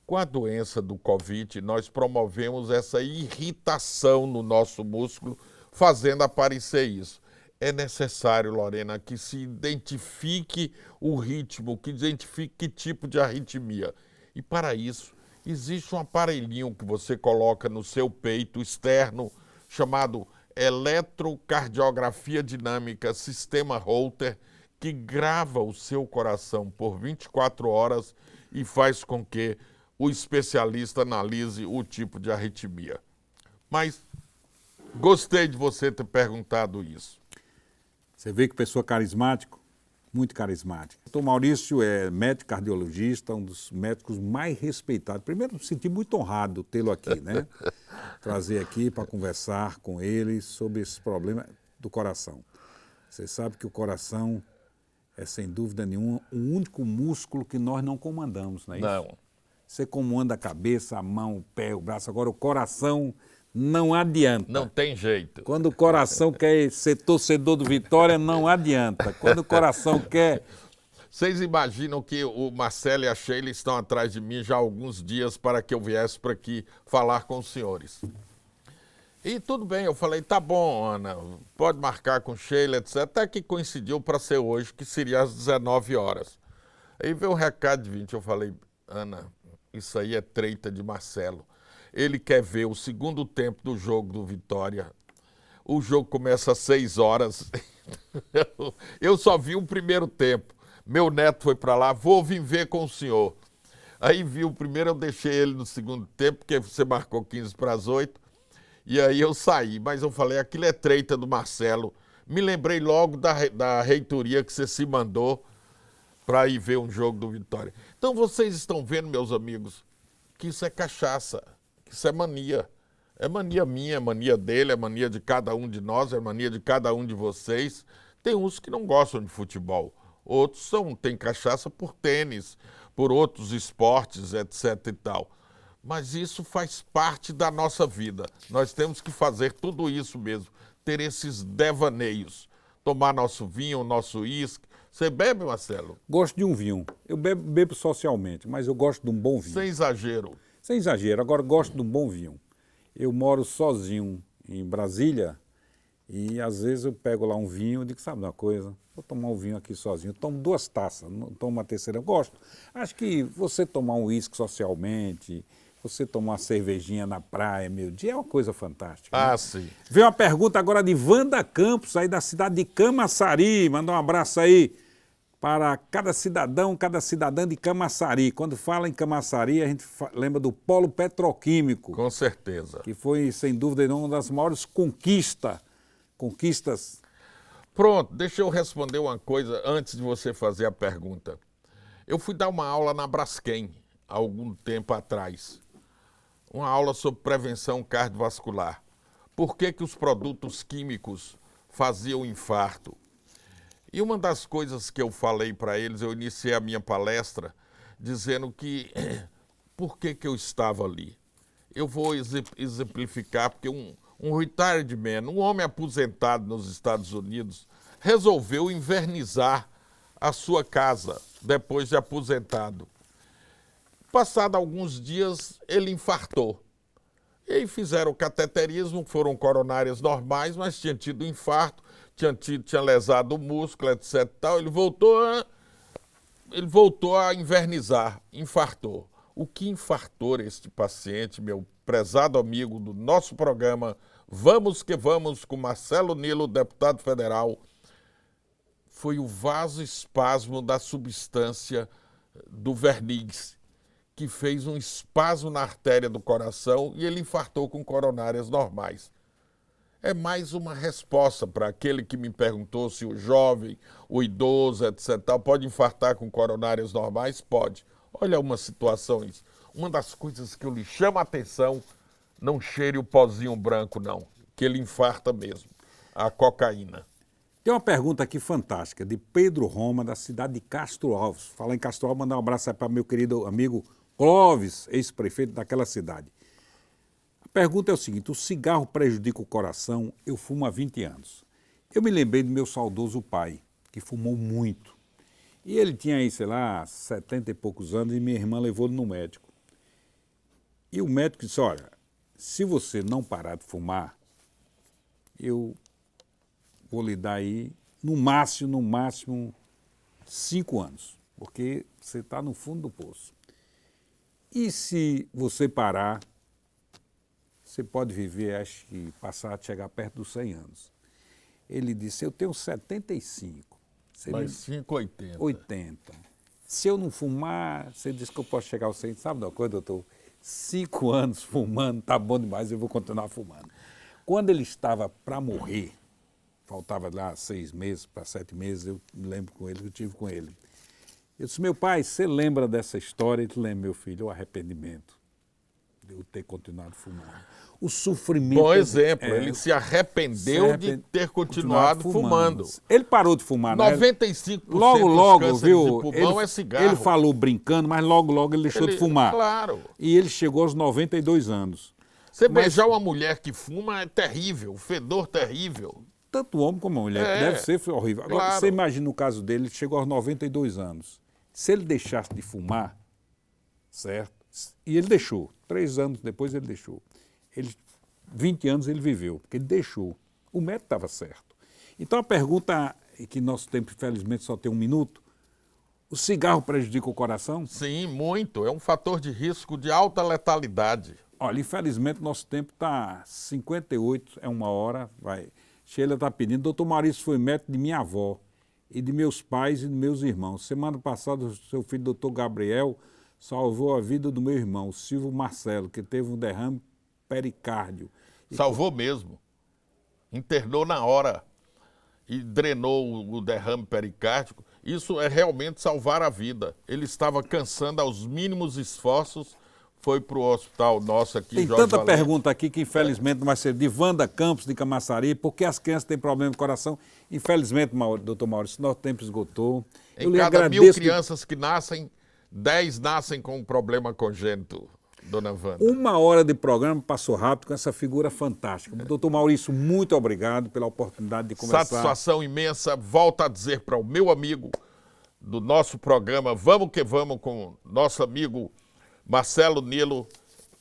Com a doença do Covid, nós promovemos essa irritação no nosso músculo, fazendo aparecer isso. É necessário, Lorena, que se identifique o ritmo, que identifique que tipo de arritmia. E para isso, existe um aparelhinho que você coloca no seu peito externo, chamado eletrocardiografia dinâmica, sistema Holter, que grava o seu coração por 24 horas e faz com que o especialista analise o tipo de arritmia. Mas gostei de você ter perguntado isso. Você vê que pessoa carismática, muito carismática. O doutor Maurício é médico cardiologista, um dos médicos mais respeitados. Primeiro, me senti muito honrado tê-lo aqui, né? Trazer aqui para conversar com ele sobre esse problema do coração. Você sabe que o coração é, sem dúvida nenhuma, o único músculo que nós não comandamos, não é isso? Não. Você comanda a cabeça, a mão, o pé, o braço. Agora, o coração não adianta. Não tem jeito. Quando o coração quer ser torcedor do Vitória, não adianta. Quando o coração quer... Vocês imaginam que o Marcelo e a Sheila estão atrás de mim já há alguns dias para que eu viesse para aqui falar com os senhores. E tudo bem, eu falei, tá bom, Ana, pode marcar com Sheila, etc. Até que coincidiu para ser hoje, que seria às 19 horas. Aí veio um recado de 20, eu falei, Ana, isso aí é treta de Marcelo. Ele quer ver o segundo tempo do jogo do Vitória. O jogo começa às 6 horas. Eu só vi o primeiro tempo. Meu neto foi para lá, vou vir ver com o senhor. Aí vi o primeiro, eu deixei ele no segundo tempo, porque você marcou 15 para as 8. E aí eu saí, mas eu falei, aquilo é treta do Marcelo. Me lembrei logo da reitoria que você se mandou para ir ver um jogo do Vitória. Então vocês estão vendo, meus amigos, que isso é cachaça, que isso é mania. É mania minha, é mania dele, é mania de cada um de nós, é mania de cada um de vocês. Tem uns que não gostam de futebol, outros têm cachaça por tênis, por outros esportes, etc e tal. Mas isso faz parte da nossa vida. Nós temos que fazer tudo isso mesmo, ter esses devaneios, tomar nosso vinho, nosso uísque. Você bebe, Marcelo? Gosto de um vinho. Eu bebo socialmente, mas eu gosto de um bom vinho. Sem exagero. Sem exagero. Agora, gosto de um bom vinho. Eu moro sozinho em Brasília e, às vezes, eu pego lá um vinho e digo, sabe uma coisa? Vou tomar um vinho aqui sozinho. Eu tomo 2 taças, não tomo uma terceira. Eu gosto. Acho que você tomar um uísque socialmente, você tomar uma cervejinha na praia, meu dia, é uma coisa fantástica. Ah, né? sim. Veio uma pergunta agora de Wanda Campos, aí da cidade de Camaçari. Manda um abraço aí para cada cidadão, cada cidadã de Camaçari. Quando fala em Camaçari, a gente lembra do polo petroquímico. Com certeza. Que foi, sem dúvida, uma das maiores conquistas. Pronto, deixa eu responder uma coisa antes de você fazer a pergunta. Eu fui dar uma aula na Braskem, há algum tempo atrás. Uma aula sobre prevenção cardiovascular. Por que os produtos químicos faziam infarto? E uma das coisas que eu falei para eles, eu iniciei a minha palestra dizendo que por que eu estava ali. Eu vou exemplificar, porque um retired man, um homem aposentado nos Estados Unidos, resolveu invernizar a sua casa depois de aposentado. Passado alguns dias, ele infartou. E aí fizeram o cateterismo, foram coronárias normais, mas tinha tido infarto, tinha lesado o músculo, etc. Tal. Ele voltou a invernizar, infartou. O que infartou este paciente, meu prezado amigo do nosso programa Vamos que Vamos, com Marcelo Nilo, deputado federal, foi o vasoespasmo da substância do verniz, que fez um espasmo na artéria do coração e ele infartou com coronárias normais. É mais uma resposta para aquele que me perguntou se o jovem, o idoso, etc., pode infartar com coronárias normais? Pode. Olha uma situação isso. Uma das coisas que eu lhe chamo a atenção, não cheire o pozinho branco, não, que ele infarta mesmo, a cocaína. Tem uma pergunta aqui fantástica, de Pedro Roma, da cidade de Castro Alves. Falar em Castro Alves, mandar um abraço aí para meu querido amigo Clóvis, ex-prefeito daquela cidade. A pergunta é o seguinte: o cigarro prejudica o coração? Eu fumo há 20 anos. Eu me lembrei do meu saudoso pai, que fumou muito. E ele tinha aí, sei lá, 70 e poucos anos, e minha irmã levou ele no médico. E o médico disse: olha, se você não parar de fumar, eu vou lhe dar aí, no máximo, 5 anos, porque você está no fundo do poço. E se você parar, você pode viver, acho que passar a chegar perto dos 100 anos. Ele disse: eu tenho 75. Mais 5, 80. 80. Se eu não fumar, você diz que eu posso chegar aos 100. Sabe de uma coisa, doutor? 5 anos fumando, tá bom demais, eu vou continuar fumando. Quando ele estava para morrer, faltava lá 6 meses para 7 meses, eu me lembro com ele, eu tive com ele. Eu disse: meu pai, você lembra dessa história? Ele lembra, meu filho, o arrependimento de eu ter continuado fumando. O sofrimento... Bom exemplo, ele se arrependeu de ter continuado fumando. Ele parou de fumar, 95% logo, dos cânceres viu? de pulmão é cigarro. Ele falou brincando, mas logo ele deixou de fumar. Claro. E ele chegou aos 92 anos. Você beijar uma mulher que fuma é terrível, fedor terrível. Tanto o homem como a mulher, deve ser horrível. Agora, claro. Você imagina o caso dele, ele chegou aos 92 anos. Se ele deixasse de fumar, certo? E ele deixou. 3 anos depois ele deixou. 20 anos ele viveu, porque ele deixou. O médico estava certo. Então a pergunta, que nosso tempo infelizmente só tem 1 minuto: o cigarro prejudica o coração? Sim, muito. É um fator de risco de alta letalidade. Olha, infelizmente nosso tempo está 58, é 1 hora, vai. Sheila está pedindo: doutor Maurício foi médico de minha avó e de meus pais e de meus irmãos. Semana passada, o seu filho, doutor Gabriel, salvou a vida do meu irmão, Silvio Marcelo, que teve um derrame pericárdio. Salvou mesmo. Internou na hora e drenou o derrame pericárdico. Isso é realmente salvar a vida. Ele estava cansando aos mínimos esforços, foi para o hospital nosso aqui. Tem Jorge tanta Valente. pergunta aqui que infelizmente não vai ser. De Wanda Campos, de Camaçari, porque as crianças têm problema de coração. Infelizmente, doutor Maurício, nosso tempo esgotou. Em cada 1000 crianças que nascem, 10 nascem com um problema congênito, dona Wanda. 1 hora de programa passou rápido com essa figura fantástica. Doutor Maurício, muito obrigado pela oportunidade de conversar. Satisfação imensa. Volto a dizer para o meu amigo do nosso programa Vamos que Vamos, com nosso amigo Marcelo Nilo,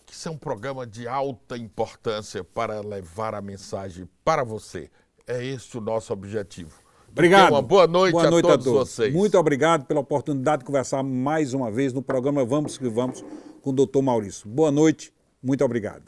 que isso é um programa de alta importância para levar a mensagem para você. É esse o nosso objetivo. Obrigado. Uma boa noite a todos vocês. Muito obrigado pela oportunidade de conversar mais uma vez no programa Vamos que Vamos com o doutor Maurício. Boa noite, muito obrigado.